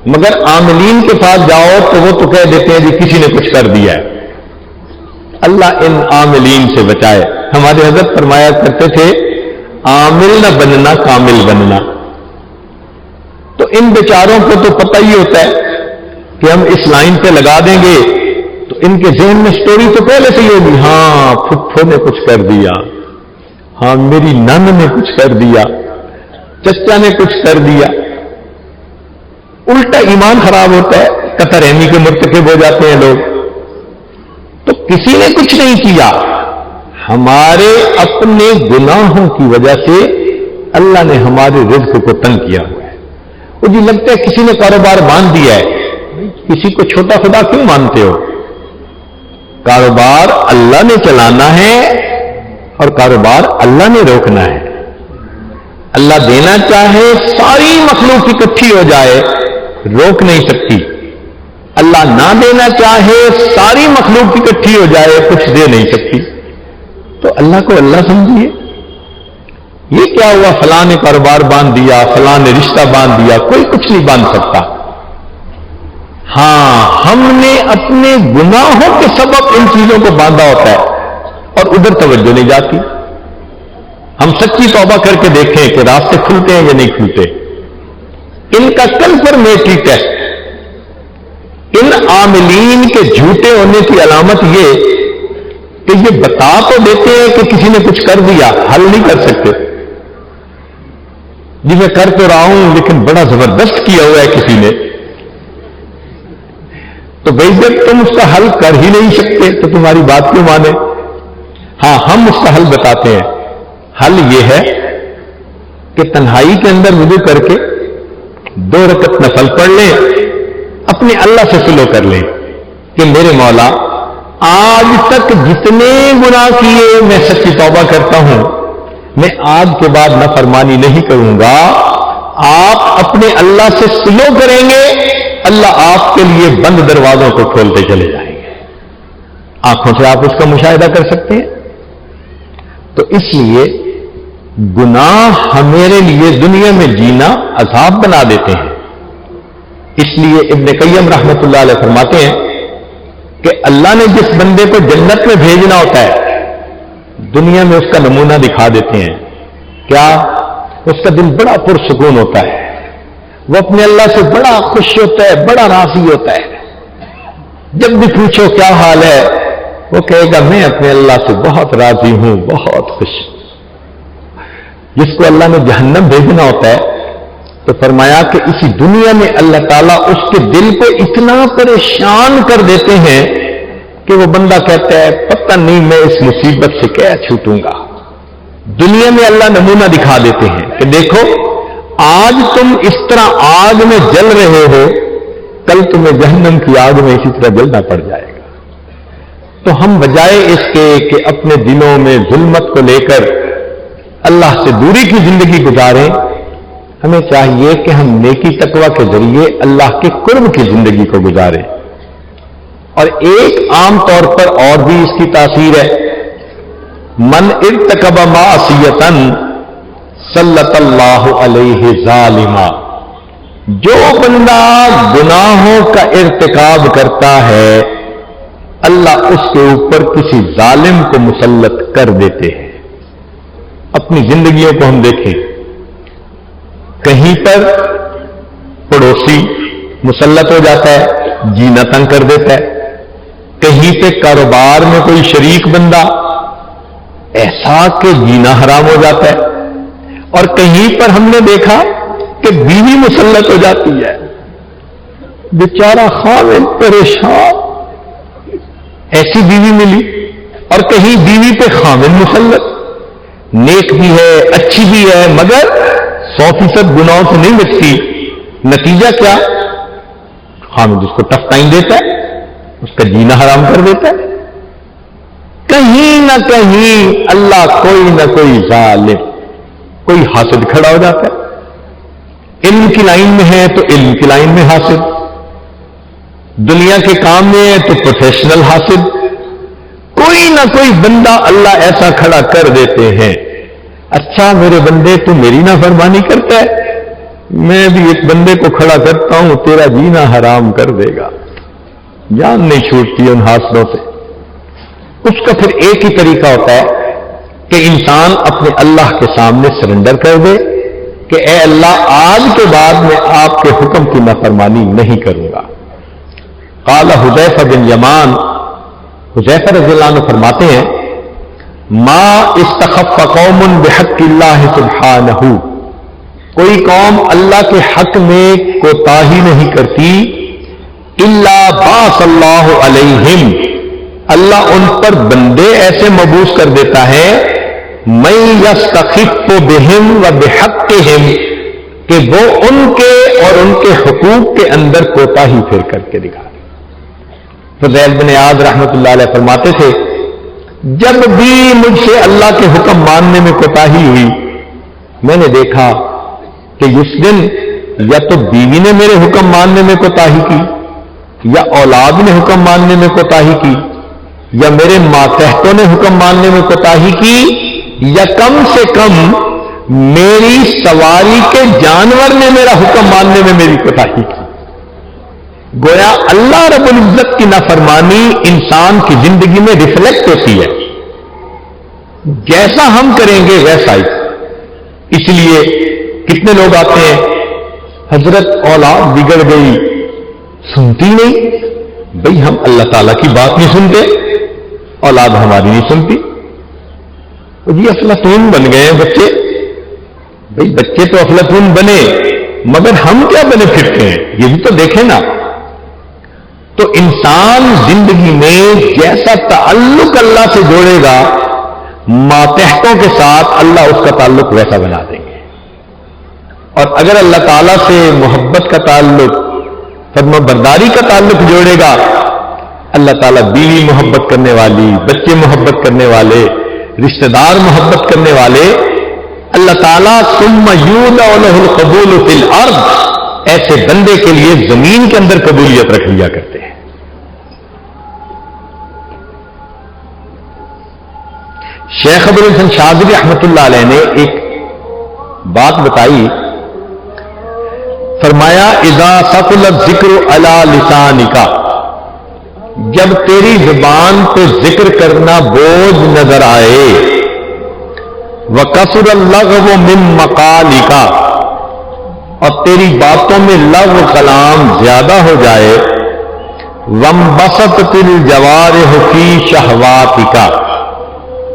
مگر عاملین کے پاس جاؤ تو وہ تو کہہ دیتے ہیں جی کسی نے کچھ کر دیا ہے۔ اللہ ان عاملین سے بچائے۔ ہمارے حضرت فرمایا کرتے تھے عامل نہ بننا کامل بننا۔ تو ان بیچاروں کو تو پتہ ہی ہوتا ہے کہ ہم اس لائن پہ لگا دیں گے تو ان کے ذہن میں سٹوری تو پہلے سے ہی ہوگی، ہاں پھپھو نے کچھ کر دیا، ہاں میری نن نے کچھ کر دیا، چچا نے کچھ کر دیا۔ الٹا ایمان خراب ہوتا ہے، قطع رحمی کے مرتکب ہو جاتے ہیں لوگ۔ تو کسی نے کچھ نہیں کیا، ہمارے اپنے گناہوں کی وجہ سے اللہ نے ہمارے رزق کو تنگ کیا ہوا ہے۔ وہ جی لگتا ہے کسی نے کاروبار باندھ دیا ہے، کسی کو چھوٹا خدا کیوں مانتے ہو؟ کاروبار اللہ نے چلانا ہے اور کاروبار اللہ نے روکنا ہے۔ اللہ دینا چاہے ساری مخلوق اکٹھی ہو جائے، روک نہیں سکتی۔ اللہ نہ دینا چاہے ساری مخلوق اکٹھی ہو جائے، کچھ دے نہیں سکتی۔ تو اللہ کو اللہ سمجھیے۔ یہ کیا ہوا، فلاں نے کاروبار باندھ دیا، فلاں نے رشتہ باندھ دیا، کوئی کچھ نہیں باندھ سکتا۔ ہاں ہم نے اپنے گناہوں کے سبب ان چیزوں کو باندھا ہوتا ہے اور ادھر توجہ نہیں جاتی۔ ہم سچی توبہ کر کے دیکھیں کہ راستے کھلتے ہیں یا نہیں کھلتے۔ ان کا کنفرمیٹری ٹیسٹ، ان عاملین کے جھوٹے ہونے کی علامت یہ کہ یہ بتا تو دیتے ہیں کہ کسی نے کچھ کر دیا، حل نہیں کر سکتے۔ جی میں کر تو رہا ہوں لیکن بڑا زبردست کیا ہوا ہے کسی نے، تو بھائی جب تم اس کا حل کر ہی نہیں سکتے تو تمہاری بات کیوں مانے؟ ہاں ہم اس کا حل بتاتے ہیں۔ حل یہ ہے کہ تنہائی کے اندر وضو کر کے 2 رکعت نفل پڑھ لیں، اپنے اللہ سے سلو کر لیں کہ میرے مولا آج تک جتنے گناہ کیے میں سچی توبہ کرتا ہوں، میں آج کے بعد نافرمانی نہیں کروں گا۔ آپ اپنے اللہ سے سلو کریں گے، اللہ آپ کے لیے بند دروازوں کو کھولتے چلے جائیں گے۔ آنکھوں سے آپ اس کا مشاہدہ کر سکتے ہیں۔ تو اس لیے گناہ ہمارے لیے دنیا میں جینا عذاب بنا دیتے ہیں۔ اس لیے ابن قیم رحمۃ اللہ علیہ فرماتے ہیں کہ اللہ نے جس بندے کو جنت میں بھیجنا ہوتا ہے، دنیا میں اس کا نمونہ دکھا دیتے ہیں۔ کیا؟ اس کا دل بڑا پرسکون ہوتا ہے، وہ اپنے اللہ سے بڑا خوش ہوتا ہے، بڑا راضی ہوتا ہے۔ جب بھی پوچھو کیا حال ہے، وہ کہے گا میں اپنے اللہ سے بہت راضی ہوں، بہت خوش۔ جس کو اللہ نے جہنم بھیجنا ہوتا ہے تو فرمایا کہ اسی دنیا میں اللہ تعالیٰ اس کے دل کو اتنا پریشان کر دیتے ہیں کہ وہ بندہ کہتا ہے پتہ نہیں میں اس مصیبت سے کیا چھوٹوں گا۔ دنیا میں اللہ نمونہ دکھا دیتے ہیں کہ دیکھو آج تم اس طرح آگ میں جل رہے ہو، کل تمہیں جہنم کی آگ میں اسی طرح جلنا پڑ جائے گا۔ تو ہم بجائے اس کے کہ اپنے دلوں میں ظلمت کو لے کر اللہ سے دوری کی زندگی گزاریں، ہمیں چاہیے کہ ہم نیکی تقوی کے ذریعے اللہ کے قرب کی زندگی کو گزاریں۔ اور ایک عام طور پر اور بھی اس کی تاثیر ہے، من ارتکب معصیۃ سلط اللہ علیہ ظالما، جو بندہ گناہوں کا ارتکاب کرتا ہے اللہ اس کے اوپر کسی ظالم کو مسلط کر دیتے ہیں۔ اپنی زندگیوں کو ہم دیکھیں، کہیں پر پڑوسی مسلط ہو جاتا ہے، جینا تنگ کر دیتا ہے، کہیں پہ کاروبار میں کوئی شریک بندہ ایسا کہ جینا حرام ہو جاتا ہے، اور کہیں پر ہم نے دیکھا کہ بیوی مسلط ہو جاتی ہے، بیچارہ خاوند پریشان، ایسی بیوی ملی، اور کہیں بیوی پہ خاوند مسلط، نیک بھی ہے اچھی بھی ہے مگر 100% گناہوں سے نہیں بچتی۔ نتیجہ کیا؟ خاوند اس کو ٹف ٹائم دیتا ہے، اس کا جینا حرام کر دیتا ہے. کہیں نہ کہیں اللہ کوئی نہ کوئی ظالم، کوئی حاسد کھڑا ہو جاتا ہے. علم کی لائن میں ہے تو علم کی لائن میں حاسد، دنیا کے کام میں ہے تو پروفیشنل حاسد. کوئی نہ کوئی بندہ اللہ ایسا کھڑا کر دیتے ہیں. اچھا میرے بندے تو میری نافرمانی کرتا ہے، میں بھی ایک بندے کو کھڑا کرتا ہوں، تیرا جینا حرام کر دے گا. جان نہیں چھوٹتی ان حاسدوں سے. اس کا پھر ایک ہی طریقہ ہوتا ہے کہ انسان اپنے اللہ کے سامنے سرنڈر کر دے کہ اے اللہ آج کے بعد میں آپ کے حکم کی نافرمانی نہیں کروں گا. قال حذیفہ بن یمان، حذیفہ رضی اللہ عنہ فرماتے ہیں ما استخف قوم بحق اللہ سبحانہ، کوئی قوم اللہ کے حق میں کوتاہی نہیں کرتی، الا باس اللہ علیہم، اللہ ان پر بندے ایسے مبعوث کر دیتا ہے، من یستخف بہم و بحقہم، کہ وہ ان کے اور ان کے حقوق کے اندر کوتاہی پھر کر کے دکھا. فضیل بن عیاض رحمۃ اللہ علیہ فرماتے تھے جب بھی مجھ سے اللہ کے حکم ماننے میں کوتاہی ہوئی، میں نے دیکھا کہ اس دن یا تو بیوی نے میرے حکم ماننے میں کوتاہی کی، یا اولاد نے حکم ماننے میں کوتاہی کی، یا میرے ماتحتوں نے حکم ماننے میں کوتاہی کی، یا کم سے کم میری سواری کے جانور نے میرا حکم ماننے میں میری کوتاہی کی. گویا اللہ رب العزت کی نافرمانی انسان کی زندگی میں ریفلیکٹ ہوتی ہے، جیسا ہم کریں گے ویسا ہی. اس لیے کتنے لوگ آتے ہیں حضرت اولاد بگڑ گئی، سنتی نہیں. بھئی ہم اللہ تعالیٰ کی بات نہیں سنتے، اولاد ہماری نہیں سنتی. جی افلاطون بن گئے ہیں بچے. بھئی بچے تو افلاطون بنے، مگر ہم کیا بنے پھرتے ہیں، یہ بھی تو دیکھیں نا. تو انسان زندگی میں جیسا تعلق اللہ سے جوڑے گا، ماتحتوں کے ساتھ اللہ اس کا تعلق ویسا بنا دیں گے. اور اگر اللہ تعالیٰ سے محبت کا تعلق، فرما برداری کا تعلق جوڑے گا، اللہ تعالیٰ بیوی محبت کرنے والی، بچے محبت کرنے والے، رشتہ دار محبت کرنے والے، اللہ تعالیٰ ثم یودع لہ القبول فی الارض، ایسے بندے کے لیے زمین کے اندر قبولیت رکھ لیا کرتے ہیں. شیخ ابو الحسن شاذلی رحمۃ اللہ علیہ نے ایک بات بتائی، فرمایا اذا ثقل الذکر علی لسانک، جب تیری زبان پہ ذکر کرنا بوجھ نظر آئے، وکثر اللغو من مقالک، اور تیری باتوں میں لغو کلام زیادہ ہو جائے، وانبسطت الجوارح فی شہواتک،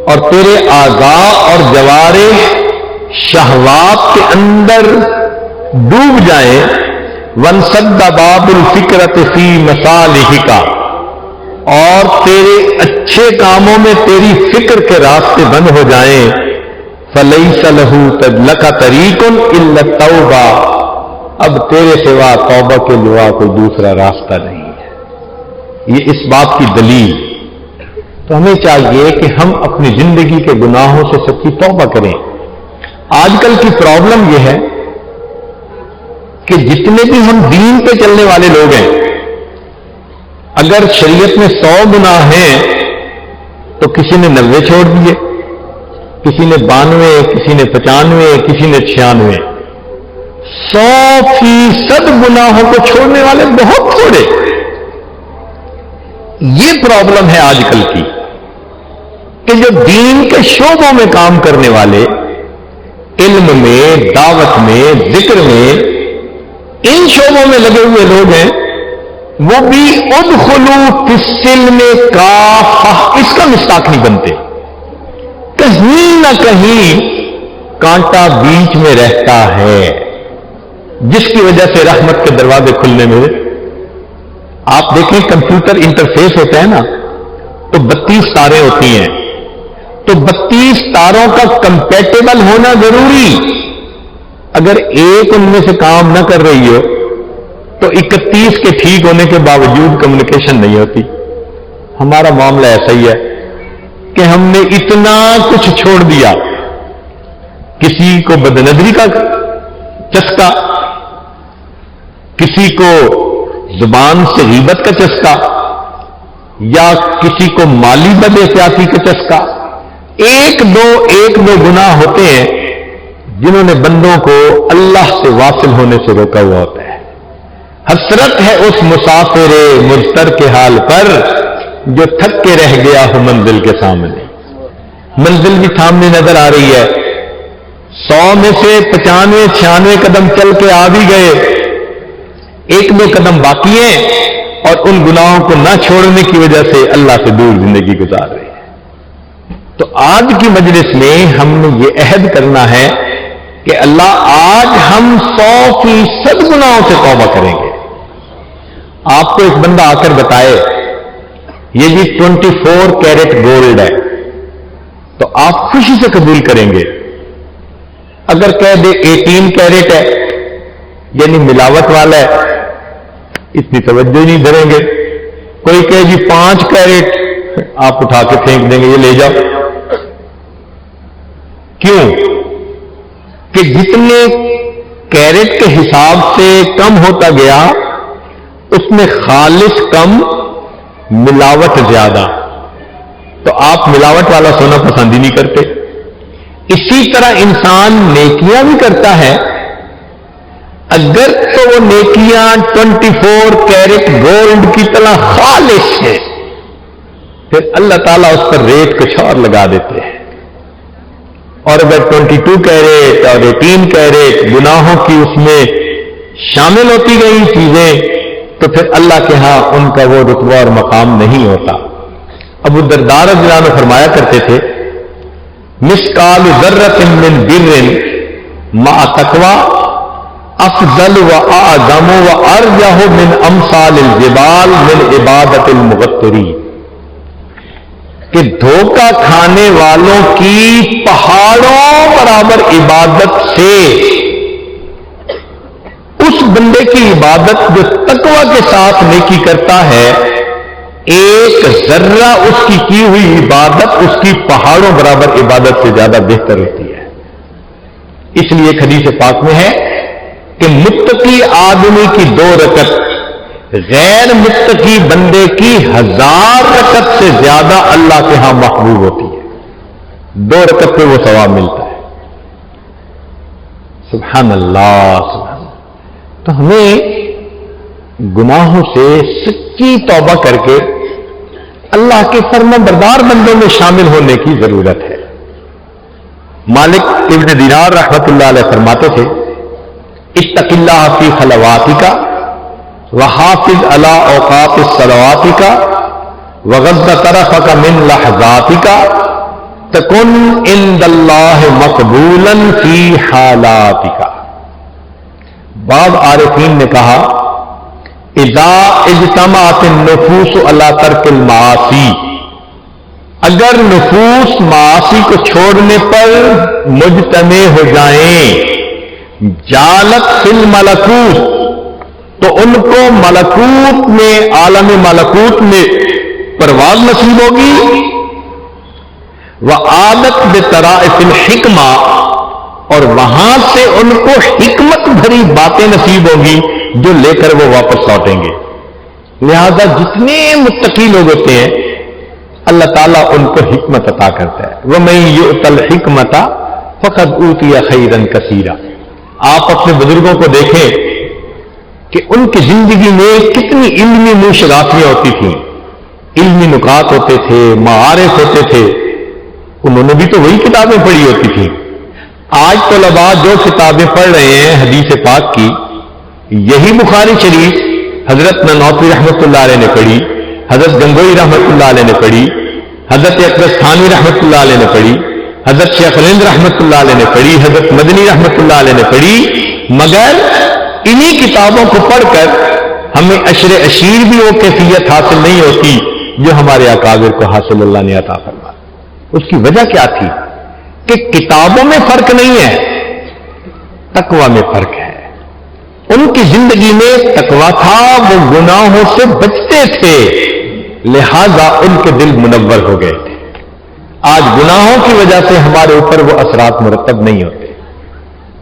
اور تیرے اعضاء اور جوارح شہوات کے اندر ڈوب جائیں، وانسد باب الفکرۃ فی مصالحک، اور تیرے اچھے کاموں میں تیری فکر کے راستے بند ہو جائیں، فلیس لک طریق الا التوبہ، اب تیرے سوا توبہ کے سوا کوئی دوسرا راستہ نہیں ہے. یہ اس بات کی دلیل. تو ہمیں چاہیے کہ ہم اپنی زندگی کے گناہوں سے سچی توبہ کریں. آج کل کی پرابلم یہ ہے کہ جتنے بھی ہم دین پہ چلنے والے لوگ ہیں، اگر شریعت میں 100 گناہ ہیں تو کسی نے 90 چھوڑ دیے، کسی نے 92، کسی نے 95، کسی نے 96. 100% گناہوں کو چھوڑنے والے بہت تھوڑے. یہ پرابلم ہے آج کل کی کہ جو دین کے شعبوں میں کام کرنے والے، علم میں، دعوت میں، ذکر میں، ان شعبوں میں لگے ہوئے لوگ ہیں، وہ بھی ادخلوا فی السلم کافہ اس کا مستاق نہیں بنتے. کہیں نہ کہیں کانٹا بیچ میں رہتا ہے، جس کی وجہ سے رحمت کے دروازے کھلنے میں. آپ دیکھیں کمپیوٹر انٹرفیس ہوتا ہے نا، تو 32 تاریں ہوتی ہیں، تو 32 تاروں کا کمپیٹیبل ہونا ضروری. اگر ایک ان میں سے کام نہ کر رہی ہو تو 31 کے ٹھیک ہونے کے باوجود کمیونیکیشن نہیں ہوتی. ہمارا معاملہ ایسا ہی ہے کہ ہم نے اتنا کچھ چھوڑ دیا. کسی کو بدنظری کا چسکا، کسی کو زبان سے غیبت کا چسکا، یا کسی کو مالی بد احتیاطی کا چسکا. ایک دو گناہ ہوتے ہیں جنہوں نے بندوں کو اللہ سے واصل ہونے سے روکا ہوا ہوتا ہے. حسرت ہے اس مسافر مضطر کے حال پر جو تھک کے رہ گیا ہو منزل کے سامنے. منزل بھی سامنے نظر آ رہی ہے، 100 میں سے 95 96 قدم چل کے آ بھی گئے، 1-2 قدم باقی ہیں اور ان گناہوں کو نہ چھوڑنے کی وجہ سے اللہ سے دور زندگی گزار رہے ہیں. تو آج کی مجلس میں ہم نے یہ عہد کرنا ہے کہ اللہ آج ہم 100% گناہوں سے توبہ کریں گے. آپ کو ایک بندہ آ کر بتائے یہ جی 24 کیرٹ گولڈ ہے تو آپ خوشی سے قبول کریں گے. اگر کہہ دے 18 کیرٹ ہے یعنی ملاوٹ والا ہے، اتنی توجہ نہیں دھریں گے. کوئی کہے جی 5 کیرٹ، آپ اٹھا کے پھینک دیں گے یہ لے جاؤ. کیوں؟ کہ جتنے کیرٹ کے حساب سے کم ہوتا گیا اس میں خالص کم، ملاوٹ زیادہ. تو آپ ملاوٹ والا سونا پسند ہی نہیں کرتے. اسی طرح انسان نیکیاں بھی کرتا ہے، اگر تو وہ نیکیاں 24 کیرٹ گولڈ کی طرح خالص ہے، پھر اللہ تعالیٰ اس پر ریٹ کچھ اور لگا دیتے ہیں. اور اگر 22 کیرٹ اور 18 کیرٹ گناہوں کی اس میں شامل ہوتی گئی چیزیں تو پھر اللہ کے ہاں ان کا وہ رتبہ اور مقام نہیں ہوتا. ابو الدرداء رضی اللہ عنہ فرمایا کرتے تھے مثقال ذرۃ من بر مع تقوی افضل و اعظم و ارجح من امثال الجبال من عبادت المغترین. کہ دھوکہ کھانے والوں کی پہاڑوں برابر عبادت سے اس بندے کی عبادت جو تقوی کے ساتھ نیکی کرتا ہے، ایک ذرہ اس کی ہوئی عبادت اس کی پہاڑوں برابر عبادت سے زیادہ بہتر ہوتی ہے. اس لیے ایک حدیث پاک میں ہے کہ متقی آدمی کی 2 رکعت غیر متقی بندے کی 1000 رکعت سے زیادہ اللہ کے ہاں محبوب ہوتی ہے. 2 رکعت پہ وہ ثواب ملتا ہے. سبحان اللہ سبحان اللہ. تو ہمیں گناہوں سے سچی توبہ کر کے اللہ کے فرما بردار بندوں میں شامل ہونے کی ضرورت ہے. مالک ابن دینار رحمت اللہ علیہ فرماتے تھے اتق اللہ فی خلواتک وحافظ علی اوقات الصلواتک وغض طرفک من لحظاتک تکن عند اللہ مقبولا فی حالاتک. بعض عارفین نے کہا اذا اجتمعت النفوس علی ترک المعاصی، اگر نفوس معاصی کو چھوڑنے پر مجتمع ہو جائیں، جالت فی الملکوت، تو ان کو ملکوت میں عالم ملکوت میں پرواز نصیب ہوگی، وعادت بطرائف الحکمہ، اور وہاں سے ان کو حکمت بھری باتیں نصیب ہوگی جو لے کر وہ واپس لوٹیں گے. لہذا جتنے متقی لوگ ہوتے ہیں اللہ تعالیٰ ان کو حکمت عطا کرتا ہے. وَمَن يُؤْتَ الْحِكْمَةَ فَقَدْ أُوتِيَ خَيْرًا كَثِيرًا. آپ اپنے بزرگوں کو دیکھیں کہ ان کی زندگی میں کتنی علمی منشراتیاں ہوتی تھیں، علمی نکات ہوتے تھے، معارف ہوتے تھے. انہوں نے بھی تو وہی کتابیں پڑھی ہوتی تھیں. آج طلباء جو کتابیں پڑھ رہے ہیں حدیث پاک کی، یہی بخاری شریف حضرت نانوتوی رحمۃ اللہ علیہ نے پڑھی، حضرت گنگوئی رحمۃ اللہ علیہ نے پڑھی، حضرت اقدس تھانوی رحمۃ اللہ علیہ نے پڑھی، حضرت شیخ الہند رحمۃ اللہ علیہ نے پڑھی، حضرت مدنی رحمۃ اللہ علیہ نے پڑھی. مگر انہی کتابوں کو پڑھ کر ہمیں عشر عشیر بھی وہ کیفیت حاصل نہیں ہوتی جو ہمارے اکابر کو حاصل اللہ نے عطا فرمایا. اس کی وجہ کیا تھی؟ کہ کتابوں میں فرق نہیں ہے، تقوی میں فرق ہے. ان کی زندگی میں تقوی تھا، وہ گناہوں سے بچتے تھے، لہذا ان کے دل منور ہو گئے تھے. آج گناہوں کی وجہ سے ہمارے اوپر وہ اثرات مرتب نہیں ہوتے.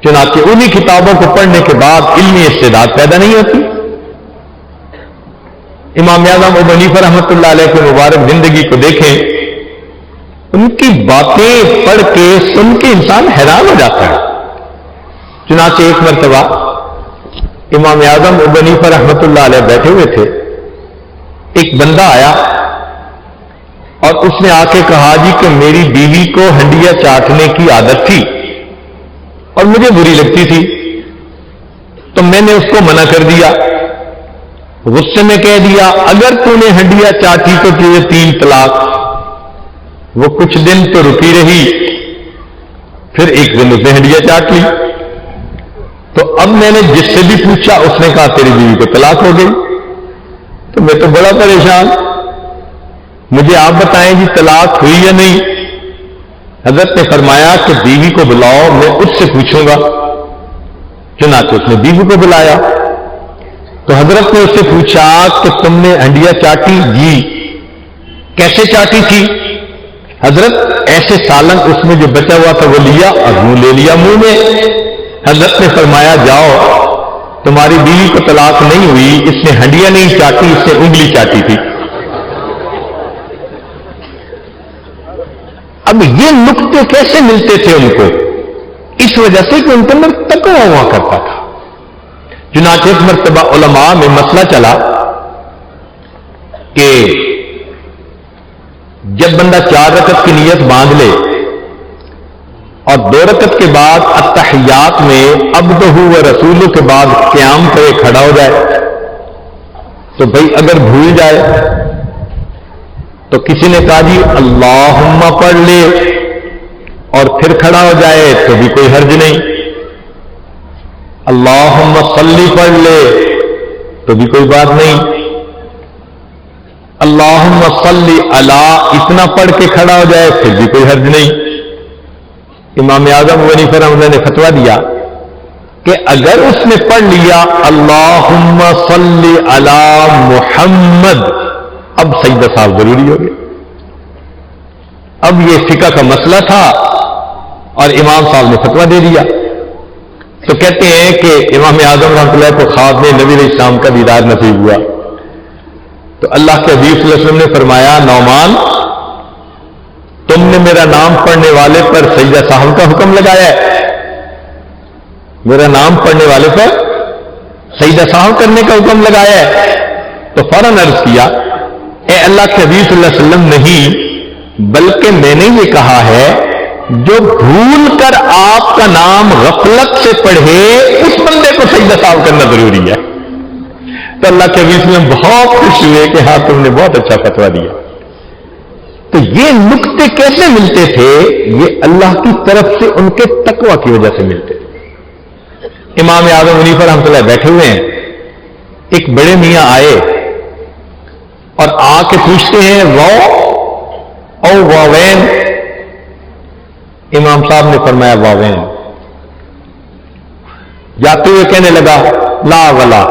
چنانچہ انہی کتابوں کو پڑھنے کے بعد علمی استعداد پیدا نہیں ہوتی. امام اعظم ابو حنیفہ رحمۃ اللہ علیہ کی مبارک زندگی کو دیکھیں, ان کی باتیں پڑھ کے سن کے انسان حیران ہو جاتا ہے. چنانچہ ایک مرتبہ امام اعظم ابو حنیفہ رحمۃ اللہ علیہ بیٹھے ہوئے تھے. ایک بندہ آیا اور اس نے آ کے کہا جی کہ میری بیوی کو ہنڈیا چاٹنے کی عادت تھی اور مجھے بری لگتی تھی, تو میں نے اس کو منع کر دیا. غصے میں کہہ دیا اگر تو نے ہنڈیا چاٹی تو تجھے 3 طلاق. وہ کچھ دن تو رکی رہی, پھر ایک دن اس نے ہنڈیا چاٹ لی. تو اب میں نے جس سے بھی پوچھا اس نے کہا تیری بیوی کو طلاق ہو گئی. تو میں تو بڑا پریشان, مجھے آپ بتائیں جی طلاق ہوئی یا نہیں. حضرت نے فرمایا کہ بیوی کو بلاؤ, میں اس سے پوچھوں گا. چنانچہ اس نے بیوی کو بلایا تو حضرت نے اس سے پوچھا کہ تم نے ہنڈیا چاٹی؟ جی. کیسے چاٹی تھی؟ حضرت ایسے سالن اس میں جو بچا ہوا تھا وہ لیا اور منہ لے لیا منہ میں. حضرت نے فرمایا جاؤ, تمہاری بیوی کو طلاق نہیں ہوئی, اس نے ہنڈیا نہیں چاٹی, اس نے انگلی چاٹی تھی. اب یہ نقطے کیسے ملتے تھے ان کو؟ اس وجہ سے کہ ان کے اندر تقویٰ ہوا کرتا تھا. چنانچہ ایک مرتبہ علماء میں مسئلہ چلا کہ جب بندہ 4 رکعت کی نیت باندھ لے اور 2 رکعت کے بعد التحیات میں عبدہ و رسولہ کے بعد قیام کرے کھڑا ہو جائے, تو بھائی اگر بھول جائے تو کسی نے کہا جی اللہم پڑھ لے اور پھر کھڑا ہو جائے تو بھی کوئی حرج نہیں. اللہم صلی پڑھ لے تو بھی کوئی بات نہیں. اللہم صلی علی اتنا پڑھ کے کھڑا ہو جائے پھر بھی کوئی حرج نہیں. امام اعظم ابو حنیفہ رحمۃ اللہ نے فتویٰ دیا کہ اگر اس نے پڑھ لیا اللہم صلی علی محمد, اب سجدہ صاحب ضروری ہو گیا. اب یہ فقہ کا مسئلہ تھا اور امام صاحب نے فتویٰ دے دیا. تو کہتے ہیں کہ امام اعظم رحمۃ اللہ کو خواب میں نبی علیہ السلام کا دیدار نصیب ہوا, تو اللہ کے حبیب صلی اللہ علیہ وسلم نے فرمایا نعمان تم نے میرا نام پڑھنے والے پر سجدہ صاحب کا حکم لگایا ہے, میرا نام پڑھنے والے پر سجدہ صاحب کرنے کا حکم لگایا ہے. تو فوراً عرض کیا اے اللہ کے حبیب صلی اللہ علیہ وسلم نہیں, بلکہ میں نے یہ کہا ہے جو بھول کر آپ کا نام غفلت سے پڑھے اس بندے کو سجدہ صاحب کرنا ضروری ہے. تو اللہ کے حبیب صلی اللہ علیہ وسلم بہت خوش ہوئے کہ ہاں تم نے بہت اچھا فتویٰ دیا. تو یہ نقطے کیسے ملتے تھے؟ یہ اللہ کی طرف سے ان کے تقویٰ کی وجہ سے ملتے تھے. امام اعظم حنیفہ رحمۃ اللہ بیٹھے ہوئے ہیں, ایک بڑے میاں آئے اور آ کے پوچھتے ہیں واو او واوین. امام صاحب نے فرمایا واوین. جاتے ہوئے کہنے لگا لا ولا.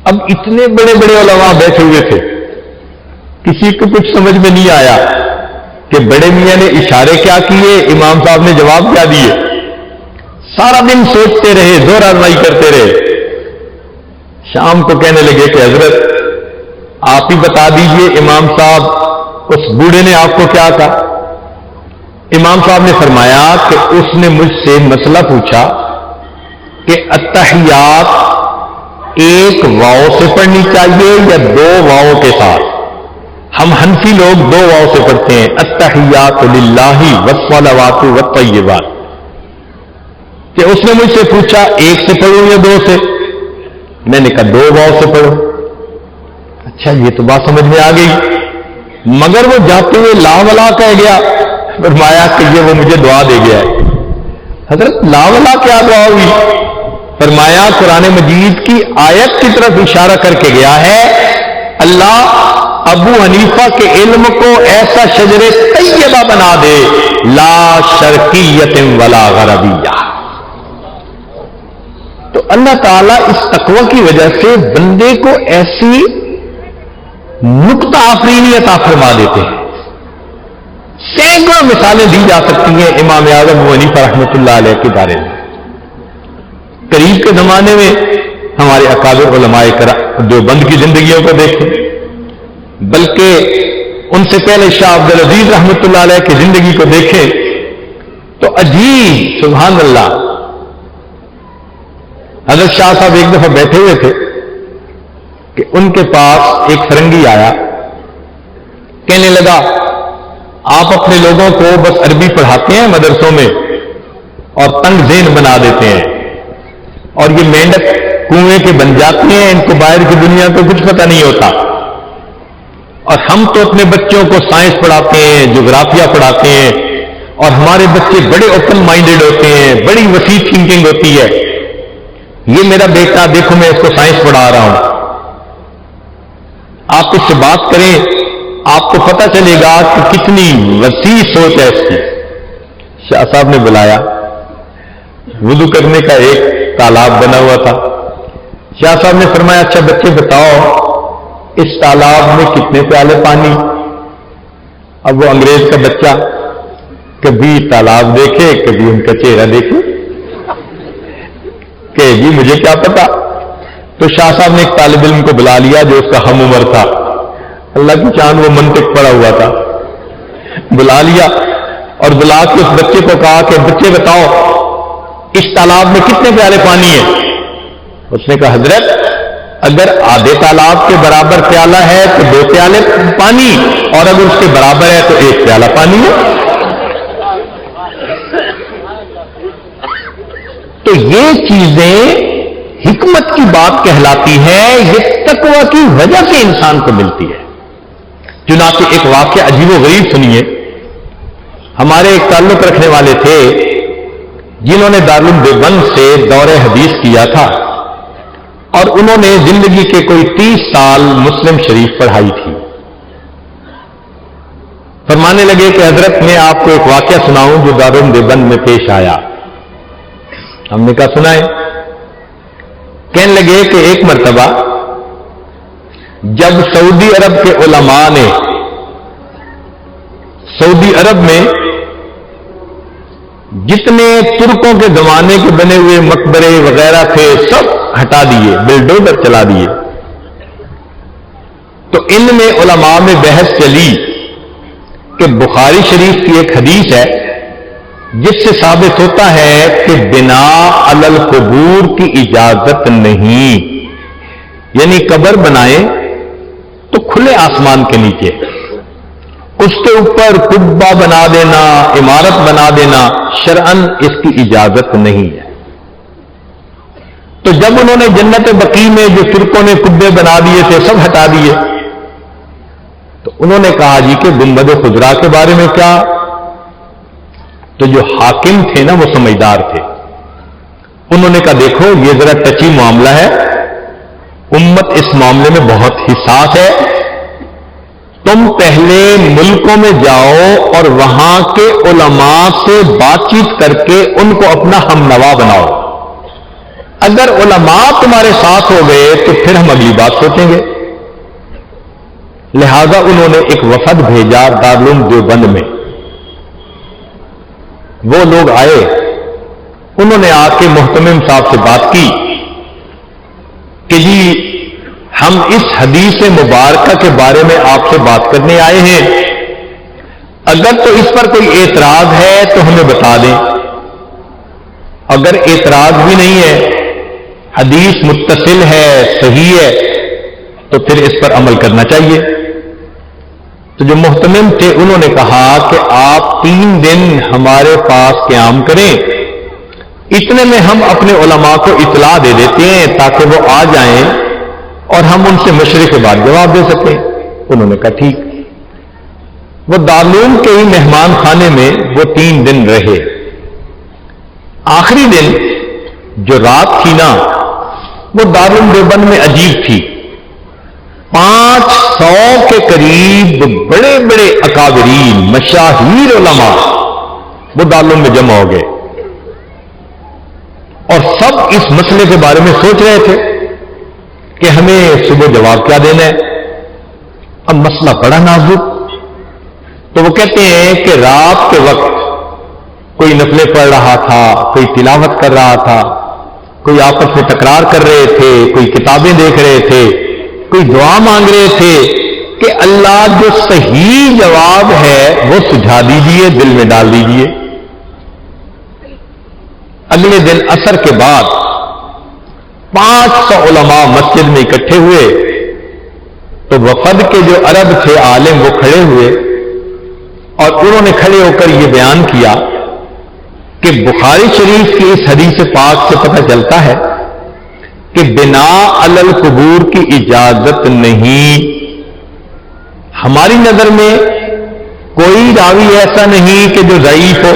اب اتنے بڑے بڑے علماء بیٹھے ہوئے تھے, کسی کو کچھ سمجھ میں نہیں آیا کہ بڑے میاں نے اشارے کیا کیے, امام صاحب نے جواب کیا دیے. سارا دن سوچتے رہے, زور آزمائی کرتے رہے. شام کو کہنے لگے کہ حضرت آپ ہی بتا دیجئے امام صاحب اس بوڑھے نے آپ کو کیا کہا. امام صاحب نے فرمایا کہ اس نے مجھ سے مسئلہ پوچھا کہ التحیات ایک واو سے پڑھنی چاہیے یا 2 واو کے ساتھ. ہم حنفی لوگ 2 واو سے پڑھتے ہیں, التحیات للہ والصلوات والطیبات. کہ اس نے مجھ سے پوچھا 1 سے پڑھوں یا 2 سے. میں نے کہا 2 واو سے پڑھو. اچھا یہ تو بات سمجھ میں آ گئی, مگر وہ جاتے ہوئے لا ولا کہہ گیا. فرمایا کہ یہ وہ مجھے دعا دے گیا ہے. حضرت لا ولا کیا دعا ہوئی؟ فرمایا قرآن مجید کی آیت کی طرف اشارہ کر کے گیا ہے اللہ ابو حنیفہ کے علم کو ایسا شجر طیبہ بنا دے لا شرقیت ولا غربیہ. تو اللہ تعالیٰ اس تقوی کی وجہ سے بندے کو ایسی نقطہ آفرینی عطا فرما دیتے ہیں. سینکڑوں مثالیں دی جا سکتی ہیں امام اعظم ابو حنیفہ رحمۃ اللہ علیہ کے بارے میں. قریب کے زمانے میں ہمارے اکابر علماء کرام دیوبند کی زندگیوں کو دیکھیں، بلکہ ان سے پہلے شاہ عبد العزیز رحمۃ اللہ علیہ کی زندگی کو دیکھیں تو عجیب، سبحان اللہ. حضرت شاہ صاحب ایک دفعہ بیٹھے ہوئے تھے کہ ان کے پاس ایک فرنگی آیا، کہنے لگا آپ اپنے لوگوں کو بس عربی پڑھاتے ہیں مدرسوں میں اور تنگ ذہن بنا دیتے ہیں، اور یہ مینڈک کنویں کے بن جاتے ہیں، ان کو باہر کی دنیا کو کچھ پتہ نہیں ہوتا. اور ہم تو اپنے بچوں کو سائنس پڑھاتے ہیں، جغرافیہ پڑھاتے ہیں، اور ہمارے بچے بڑے اوپن مائنڈڈ ہوتے ہیں، بڑی وسیع تھنکنگ ہوتی ہے. یہ میرا بیٹا دیکھو میں اس کو سائنس پڑھا رہا ہوں، آپ اس سے بات کریں آپ کو پتہ چلے گا کہ کتنی وسیع سوچ ہے اس کی. شاہ صاحب نے بلایا، وضو کرنے کا ایک تالاب بنا ہوا تھا. شاہ صاحب نے فرمایا اچھا بچے بتاؤ اس تالاب میں کتنے پیالے پانی؟ اب وہ انگریز کا بچہ کبھی تالاب دیکھے کبھی ان کا چہرہ دیکھے کہ جی مجھے کیا پتا. تو شاہ صاحب نے ایک طالب علم کو بلا لیا جو اس کا ہم عمر تھا، اللہ کی چاند وہ منطق پڑا ہوا تھا، بلا لیا اور بلا کے اس بچے کو کہا کہ بچے بتاؤ اس تالاب میں کتنے پیالے پانی ہیں؟ اس نے کہا حضرت اگر آدھے تالاب کے برابر پیالہ ہے تو 2 پیالے پانی، اور اگر اس کے برابر ہے تو 1 پیالہ پانی ہے. تو یہ چیزیں حکمت کی بات کہلاتی ہے، یہ تقوی کی وجہ سے انسان کو ملتی ہے. چنانچہ ایک واقعہ عجیب و غریب سنیے. ہمارے ایک تعلق رکھنے والے تھے جنہوں نے دارالعلوم دیوبند سے دور حدیث کیا تھا، اور انہوں نے زندگی کے کوئی 30 سال مسلم شریف پڑھائی تھی. فرمانے لگے کہ حضرت میں آپ کو ایک واقعہ سناؤں جو دارالعلوم دیوبند میں پیش آیا. ہم نے کہا سنائیں. کہنے لگے کہ ایک مرتبہ جب سعودی عرب کے علماء نے سعودی عرب میں جتنے ترکوں کے زمانے کے بنے ہوئے مقبرے وغیرہ تھے سب ہٹا دیے، بلڈوزر چلا دیے، تو ان میں علماء میں بحث چلی کہ بخاری شریف کی ایک حدیث ہے جس سے ثابت ہوتا ہے کہ بنا علی القبور کی اجازت نہیں، یعنی قبر بنائیں تو کھلے آسمان کے نیچے، اس کے اوپر قبہ بنا دینا، عمارت بنا دینا شرعن اس کی اجازت نہیں ہے. تو جب انہوں نے جنت بقیع میں جو ترکوں نے قبے بنا دیے تھے سب ہٹا دیے، تو انہوں نے کہا جی کہ گنبد خضرا کے بارے میں کیا؟ تو جو حاکم تھے نا وہ سمجھدار تھے، انہوں نے کہا دیکھو یہ ذرا ٹچی معاملہ ہے، امت اس معاملے میں بہت حساس ہے، تم پہلے ملکوں میں جاؤ اور وہاں کے علماء سے بات چیت کر کے ان کو اپنا ہم نوا بناؤ، اگر علماء تمہارے ساتھ ہو گئے تو پھر ہم اگلی بات سوچیں گے. لہذا انہوں نے ایک وفد بھیجا دارالعلوم دیوبند میں. وہ لوگ آئے، انہوں نے آ کے محتمم صاحب سے بات کی کہ جی ہم اس حدیث مبارکہ کے بارے میں آپ سے بات کرنے آئے ہیں، اگر تو اس پر کوئی اعتراض ہے تو ہمیں بتا دیں، اگر اعتراض بھی نہیں ہے، حدیث متصل ہے صحیح ہے، تو پھر اس پر عمل کرنا چاہیے. تو جو محتمم تھے انہوں نے کہا کہ آپ 3 دن ہمارے پاس قیام کریں، اتنے میں ہم اپنے علماء کو اطلاع دے دیتے ہیں تاکہ وہ آ جائیں اور ہم ان سے مشورے کے بعد جواب دے سکیں. انہوں نے کہا ٹھیک. وہ دارالعلوم کے ہی مہمان خانے میں وہ 3 دن رہے. آخری دن جو رات تھی نا وہ دارالعلوم دیوبند میں عجیب تھی. 500 کے قریب بڑے بڑے اکابرین مشاہیر علماء وہ دارالعلوم میں جمع ہو گئے اور سب اس مسئلے کے بارے میں سوچ رہے تھے کہ ہمیں صبح جواب کیا دینا ہے. اب مسئلہ بڑا نازک، تو وہ کہتے ہیں کہ رات کے وقت کوئی نفلیں پڑھ رہا تھا، کوئی تلاوت کر رہا تھا، کوئی آپس میں تکرار کر رہے تھے، کوئی کتابیں دیکھ رہے تھے، کوئی دعا مانگ رہے تھے کہ اللہ جو صحیح جواب ہے وہ سجھا دیجئے، دل میں ڈال دیجئے۔ اگلے دن عصر کے بعد 500 علماء مسجد میں اکٹھے ہوئے تو وفد کے جو عرب تھے عالم وہ کھڑے ہوئے اور انہوں نے کھڑے ہو کر یہ بیان کیا کہ بخاری شریف کی اس حدیث پاک سے پتہ چلتا ہے کہ بنا علی القبور کی اجازت نہیں۔ ہماری نظر میں کوئی راوی ایسا نہیں کہ جو ضعیف ہو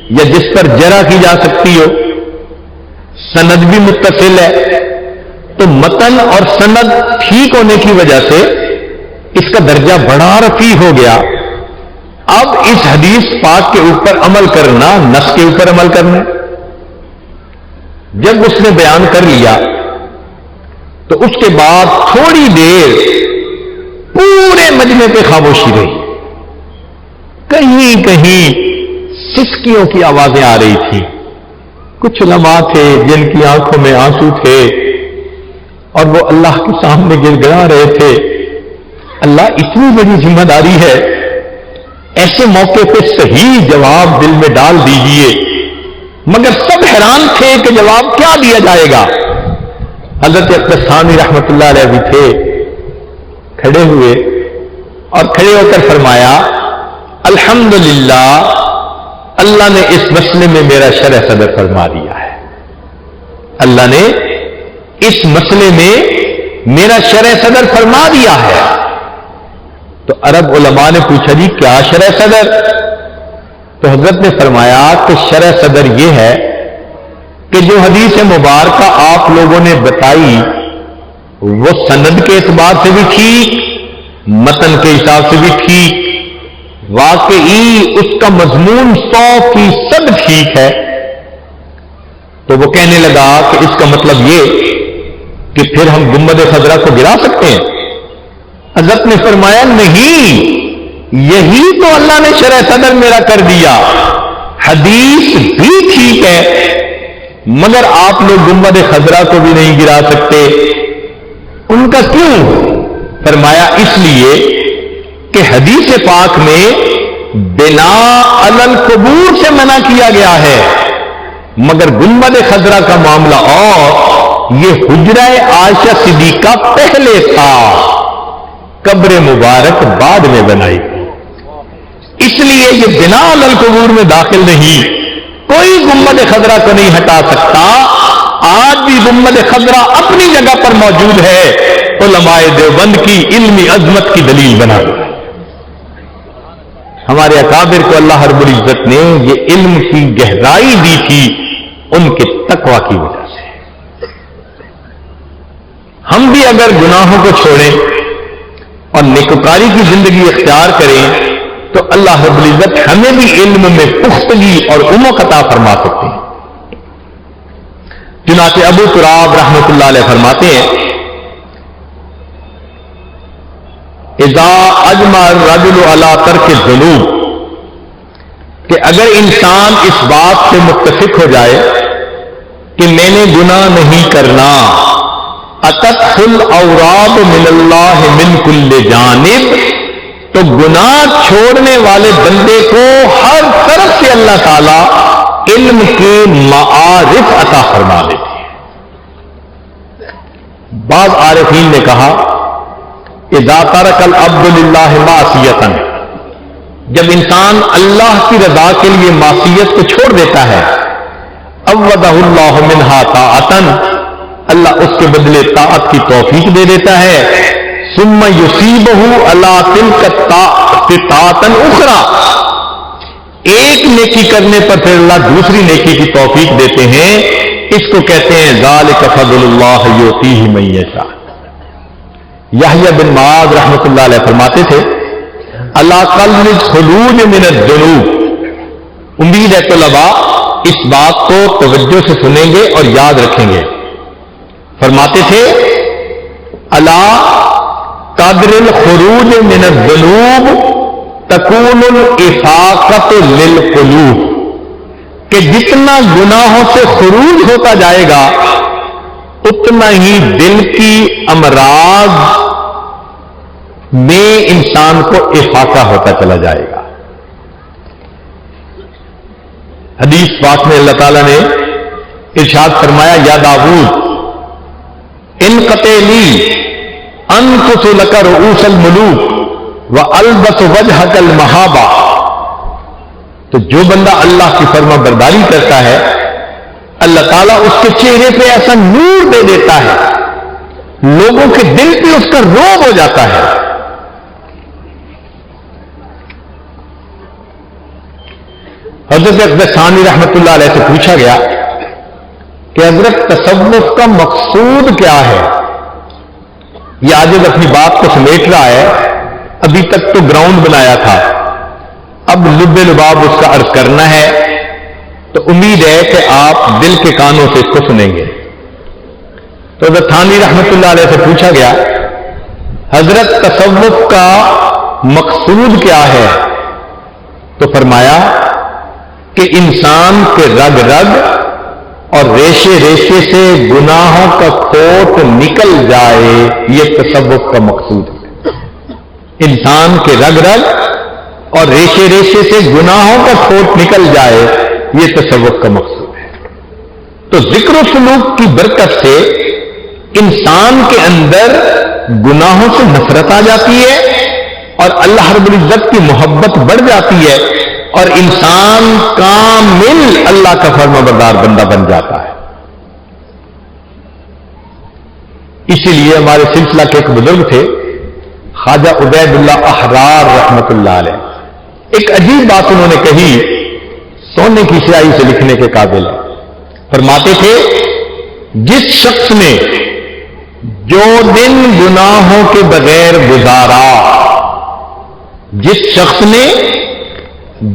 یا جس پر جرح کی جا سکتی ہو، سند بھی متصل ہے، تو متن اور سند ٹھیک ہونے کی وجہ سے اس کا درجہ بڑا رفیع ہو گیا۔ اب اس حدیث پاک کے اوپر عمل کرنا نص کے اوپر عمل کرنا۔ جب اس نے بیان کر لیا تو اس کے بعد تھوڑی دیر پورے مجمع پہ خاموشی رہی، کہیں کہیں سسکیوں کی آوازیں آ رہی تھی۔ کچھ علماء تھے جن کی آنکھوں میں آنسو تھے اور وہ اللہ کے سامنے گر گڑا رہے تھے، اللہ اتنی بڑی ذمہ داری ہے، ایسے موقع پہ صحیح جواب دل میں ڈال دیجئے۔ مگر سب حیران تھے کہ جواب کیا دیا جائے گا۔ حضرت اقدس ثانی رحمت اللہ علیہ بھی تھے، کھڑے ہوئے اور کھڑے ہو کر فرمایا الحمدللہ اللہ نے اس مسئلے میں میرا شرح صدر فرما دیا ہے، اللہ نے اس مسئلے میں میرا شرح صدر فرما دیا ہے۔ تو عرب علماء نے پوچھا جی کیا شرح صدر؟ تو حضرت نے فرمایا کہ شرح صدر یہ ہے کہ جو حدیث مبارکہ آپ لوگوں نے بتائی وہ سند کے اعتبار سے بھی ٹھیک، متن کے حساب سے بھی ٹھیک، واقعی اس کا مضمون 100% ٹھیک ہے۔ تو وہ کہنے لگا کہ اس کا مطلب یہ کہ پھر ہم گنبد خضرا کو گرا سکتے ہیں؟ حضرت نے فرمایا نہیں، یہی تو اللہ نے شرح صدر میرا کر دیا، حدیث بھی ٹھیک ہے مگر آپ لوگ گنبد خضرا کو بھی نہیں گرا سکتے۔ ان کا کیوں؟ فرمایا اس لیے کہ حدیث پاک میں بنا علی القبور سے منع کیا گیا ہے، مگر گنبد خضرا کا معاملہ اور یہ حجرہ عائشہ صدیقہ پہلے تھا، قبر مبارک بعد میں بنائی، اس لیے یہ بنا علی القبور میں داخل نہیں، کوئی گنبد خضرا کو نہیں ہٹا سکتا۔ آج بھی گنبد خضرا اپنی جگہ پر موجود ہے، علماء دیوبند کی علمی عظمت کی دلیل بنا دی۔ ہمارے اکابر کو اللہ رب العزت نے یہ علم کی گہرائی دی تھی ان کے تقوی کی وجہ سے۔ ہم بھی اگر گناہوں کو چھوڑیں اور نیکوکاری کی زندگی اختیار کریں تو اللہ رب العزت ہمیں بھی علم میں پختگی اور عمق عطا فرما سکتے ہیں۔ چنانچہ ابو تراب رحمۃ اللہ علیہ فرماتے ہیں اذا اجمع الرجل علی ترک الذنوب، کہ اگر انسان اس بات سے متفق ہو جائے کہ میں نے گناہ نہیں کرنا، اتتخل اوراد من اللہ من کل جانب، تو گناہ چھوڑنے والے بندے کو ہر طرف سے اللہ تعالی علم کے معارف عطا فرما دیتے ہیں۔ بعض عارفین نے کہا اذا ترک العبد للہ معصیۃ، جب انسان اللہ کی رضا کے لیے معصیت کو چھوڑ دیتا ہے، عوضہ اللہ منہا طاعۃ، اللہ اس کے بدلے طاعت کی توفیق دے دیتا ہے، ثم یصیبہ علی تلک طاعۃ اخری، ایک نیکی کرنے پر پھر اللہ دوسری نیکی کی توفیق دیتے ہیں، اس کو کہتے ہیں ذالک فضل اللہ یؤتیہ من یشاء۔ یحییٰ بن معاذ رحمۃ اللہ علیہ فرماتے تھے اللہ قلب خلوج من الذنوب، امید ہے طلباء اس بات کو توجہ سے سنیں گے اور یاد رکھیں گے۔ فرماتے تھے اللہ بقدر الخروج من الذنوب تکون الافاقۃ للقلوب، کہ جتنا گناہوں سے خروج ہوتا جائے گا اتنا ہی دل کی امراض میں انسان کو افاقہ ہوتا چلا جائے گا۔ حدیث پاک میں اللہ تعالیٰ نے ارشاد فرمایا، یا داؤد انقطع لی انقص لک رؤوس الملوک والبس وجہک المحابہ، تو جو بندہ اللہ کی فرما برداری کرتا ہے اللہ تعالیٰ اس کے چہرے پہ ایسا نور دے دیتا ہے، لوگوں کے دل پہ اس کا رعب ہو جاتا ہے۔ حضرت اقدس ثانی رحمت اللہ علیہ سے پوچھا گیا کہ حضرت تصوف کا مقصود کیا ہے؟ یہ آج اپنی بات کو سمیٹ رہا ہے، ابھی تک تو گراؤنڈ بنایا تھا، اب لب لباب اس کا عرض کرنا ہے، تو امید ہے کہ آپ دل کے کانوں سے اس کو سنیں گے۔ تو حضرت ثانی رحمت اللہ علیہ سے پوچھا گیا، حضرت تصوف کا مقصود کیا ہے؟ تو فرمایا کہ انسان کے رگ رگ اور ریشے ریشے سے گناہوں کا کوٹ نکل جائے، یہ تصوف کا مقصود ہے۔ انسان کے رگ رگ اور ریشے ریشے سے گناہوں کا کوٹ نکل جائے، یہ تصوف کا مقصود ہے۔ تو ذکر و سلوک کی برکت سے انسان کے اندر گناہوں سے نفرت آ جاتی ہے اور اللہ رب العزت کی محبت بڑھ جاتی ہے اور انسان کامل اللہ کا فرما بردار بندہ بن جاتا ہے۔ اسی لیے ہمارے سلسلہ کے ایک بزرگ تھے خواجہ عبید اللہ احرار رحمت اللہ علیہ، ایک عجیب بات انہوں نے کہی، سونے کی سیاہی سے لکھنے کے قابل ہے۔ فرماتے تھے، جس شخص نے جو دن گناہوں کے بغیر گزارا، جس شخص نے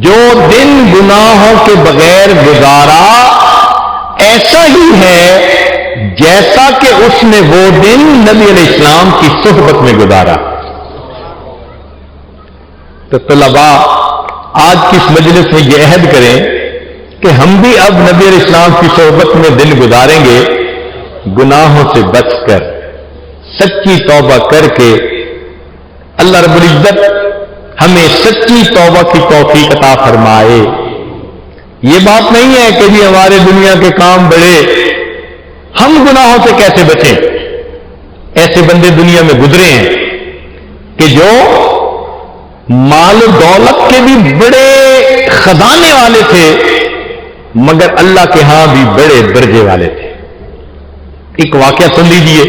جو دن گناہوں کے بغیر گزارا، ایسا ہی ہے جیسا کہ اس نے وہ دن نبی علیہ السلام کی صحبت میں گزارا۔ تو طلباء آج کی اس مجلس میں یہ عہد کریں کہ ہم بھی اب نبی علیہ السلام کی صحبت میں دن گزاریں گے، گناہوں سے بچ کر، سچی توبہ کر کے۔ اللہ رب العزت ہمیں سچی توبہ کی توفیق عطا فرمائے۔ یہ بات نہیں ہے کہ جی ہمارے دنیا کے کام بڑے، ہم گناہوں سے کیسے بچیں؟ ایسے بندے دنیا میں گزرے ہیں کہ جو مال و دولت کے بھی بڑے خزانے والے تھے مگر اللہ کے ہاں بھی بڑے درجے والے تھے۔ ایک واقعہ سن لیجیے،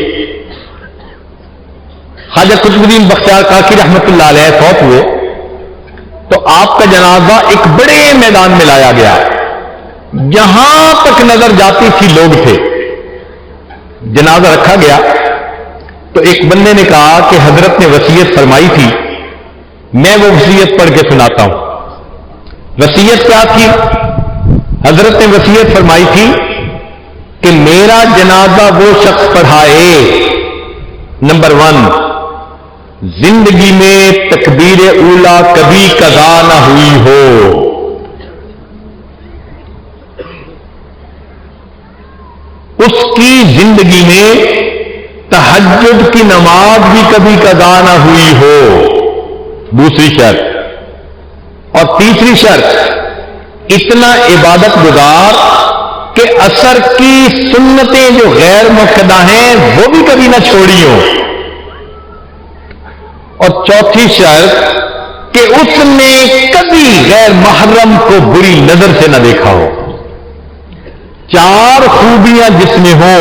خواجہ قطب الدین بختیار کاکی رحمت اللہ علیہ فوت ہوئے تو آپ کا جنازہ ایک بڑے میدان میں لایا گیا، جہاں تک نظر جاتی تھی لوگ تھے۔ جنازہ رکھا گیا تو ایک بندے نے کہا کہ حضرت نے وصیت فرمائی تھی، میں وہ وصیت پڑھ کے سناتا ہوں۔ وصیت کیا تھی؟ حضرت نے وصیت فرمائی تھی کہ میرا جنازہ وہ شخص پڑھائے، نمبر 1، زندگی میں تکبیر اولا کبھی قضا نہ ہوئی ہو، اس کی زندگی میں تہجد کی نماز بھی کبھی قضا نہ ہوئی ہو، دوسری شرط۔ اور تیسری شرط، اتنا عبادت گزار کہ عصر کی سنتیں جو غیر مؤکدہ ہیں وہ بھی کبھی نہ چھوڑی ہو۔ اور چوتھی شرط کہ اس نے کبھی غیر محرم کو بری نظر سے نہ دیکھا ہو۔ 4 خوبیاں جس میں ہو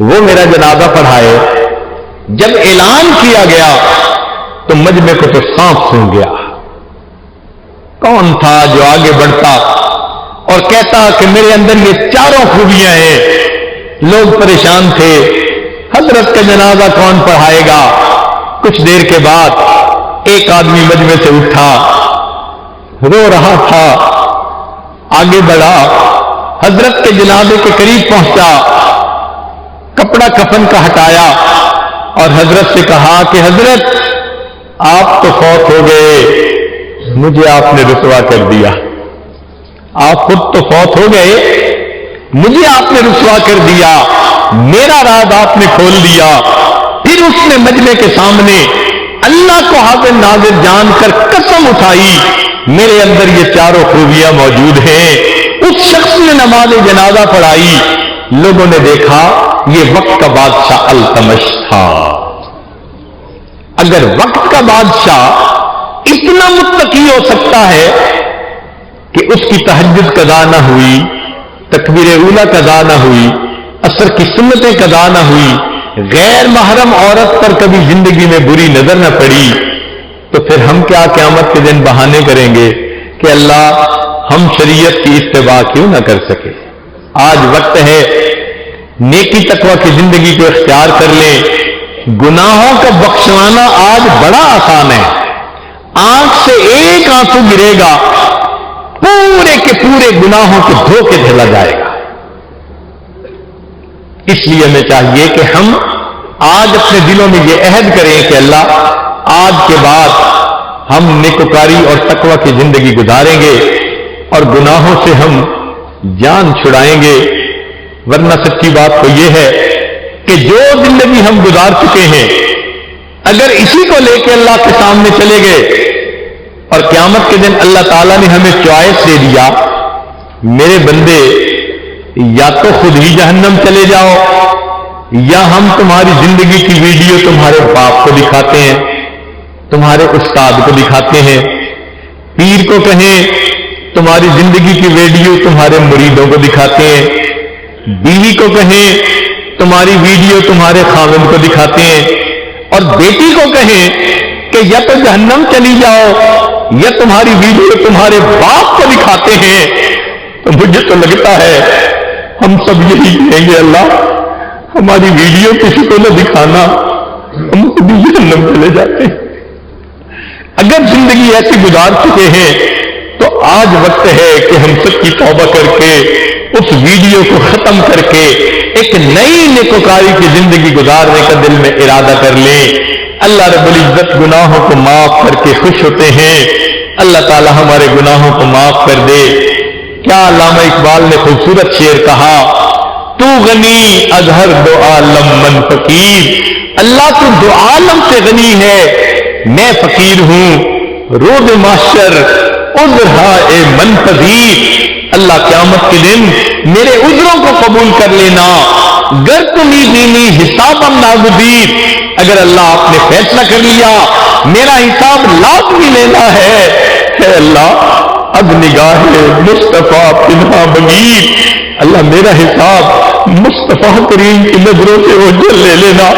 وہ میرا جنازہ پڑھائے۔ جب اعلان کیا گیا تو مجمع کو تو سانپ سونگ گیا۔ کون تھا جو آگے بڑھتا اور کہتا کہ میرے اندر یہ 4 خوبیاں ہیں؟ لوگ پریشان تھے، حضرت کا جنازہ کون پڑھائے گا؟ کچھ دیر کے بعد ایک آدمی مجمع سے اٹھا، رو رہا تھا، آگے بڑھا، حضرت کے جنازے کے قریب پہنچا، کپڑا کفن کا ہٹایا، اور حضرت سے کہا کہ حضرت آپ تو فوت ہو گئے، مجھے آپ نے رسوا کر دیا. آپ خود تو فوت ہو گئے، مجھے آپ نے رسوا کر دیا، میرا راز آپ نے کھول دیا. پھر اس نے مجمع کے سامنے اللہ کو حاضر ناظر جان کر قسم اٹھائی، میرے اندر یہ چاروں خوبیاں موجود ہیں. اس شخص نے نماز جنازہ پڑھائی. لوگوں نے دیکھا یہ وقت کا بادشاہ التمش تھا. اگر وقت کا بادشاہ اتنا متقی ہو سکتا ہے کہ اس کی تہجد قضا نہ ہوئی، تکبیر اولیٰ قضا نہ ہوئی، عصر کی سنتیں قضا نہ ہوئی، غیر محرم عورت پر کبھی زندگی میں بری نظر نہ پڑی، تو پھر ہم کیا قیامت کے دن بہانے کریں گے کہ اللہ ہم شریعت کی اتباع کیوں نہ کر سکے. آج وقت ہے نیکی تقوی کی زندگی کو اختیار کر لیں. گناہوں کا بخشوانا آج بڑا آسان ہے. آنکھ سے ایک آنسو گرے گا، پورے کے پورے گناہوں کے دھوکے ڈھلا جائے گا. اس لیے ہمیں چاہیے کہ ہم آج اپنے دلوں میں یہ عہد کریں کہ اللہ آج کے بعد ہم نیکوکاری اور تقوی کی زندگی گزاریں گے اور گناہوں سے ہم جان چھڑائیں گے. ورنہ سچی بات تو یہ ہے کہ جو زندگی ہم گزار چکے ہیں، اگر اسی کو لے کے اللہ کے سامنے چلے گئے اور قیامت کے دن اللہ تعالیٰ نے ہمیں چوائس دے دیا، میرے بندے یا تو خود ہی جہنم چلے جاؤ یا ہم تمہاری زندگی کی ویڈیو تمہارے باپ کو دکھاتے ہیں، تمہارے استاد کو دکھاتے ہیں، پیر کو کہیں تمہاری زندگی کی ویڈیو تمہارے مریدوں کو دکھاتے ہیں، بیوی کو کہیں تمہاری ویڈیو تمہارے خاوند کو دکھاتے ہیں، اور بیٹی کو کہیں کہ یا تو جہنم چلی جاؤ یا تمہاری ویڈیو تمہارے باپ کو دکھاتے ہیں. تو مجھے تو لگتا ہے ہم سب یہی کہیں گے اللہ ہماری ویڈیو کسی کو نہ دکھانا، ہم کبھی جہنم چلے جاتے ہیں. اگر زندگی ایسی گزار چکے ہیں تو آج وقت ہے کہ ہم سب کی توبہ کر کے اس ویڈیو کو ختم کر کے ایک نئی نیکوکاری کی زندگی گزارنے کا دل میں ارادہ کر لیں. اللہ رب العزت گناہوں کو معاف کر کے خوش ہوتے ہیں. اللہ تعالی ہمارے گناہوں کو معاف کر دے. کیا علامہ اقبال نے خوبصورت شعر کہا، تو غنی از ہر دو عالم من فقیر. اللہ تو دو عالم سے غنی ہے، میں فقیر ہوں. روز محشر عذرہائے من پذیر. اللہ قیامت کے دن میرے عذروں کو قبول کر لینا. گر تمی دینی حسابم ناگزیر. اگر اللہ آپ نے فیصلہ کر لیا میرا حساب لازمی لینا ہے، اے اللہ اب نگاہ مصطفیٰ پنہا بگیر. اللہ میرا حساب مصطفیٰ کریم کی نظروں سے اوجھل لے لینا.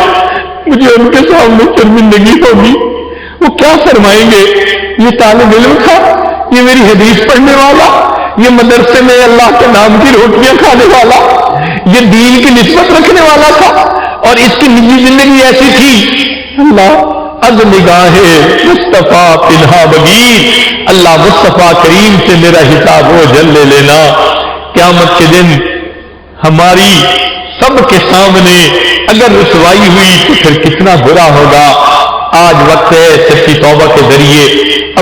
مجھے ان کے سامنے شرمندگی ہوگی. وہ کیا فرمائیں گے، یہ طالب علم تھا، یہ میری حدیث پڑھنے والا، یہ مدرسے میں اللہ کے نام کی روٹیاں کھانے والا، یہ دین کی نسبت رکھنے والا تھا، اور اس کی نجی زندگی ایسی تھی. اللہ از نگاہ مصطفیٰ پنہا بگیر. اللہ مصطفیٰ کریم سے میرا حساب اوجھل لے لینا. قیامت کے دن ہماری سب کے سامنے اگر رسوائی ہوئی تو پھر کتنا برا ہوگا. آج وقت ہے سچی توبہ کے ذریعے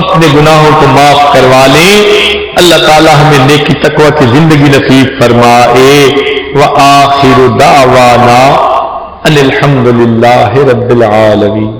اپنے گناہوں کو معاف کروا لیں. اللہ تعالی ہمیں نیکی تقوی کی زندگی نصیب فرمائے. وآخر دعوانا ان الحمد للہ رب العالمین.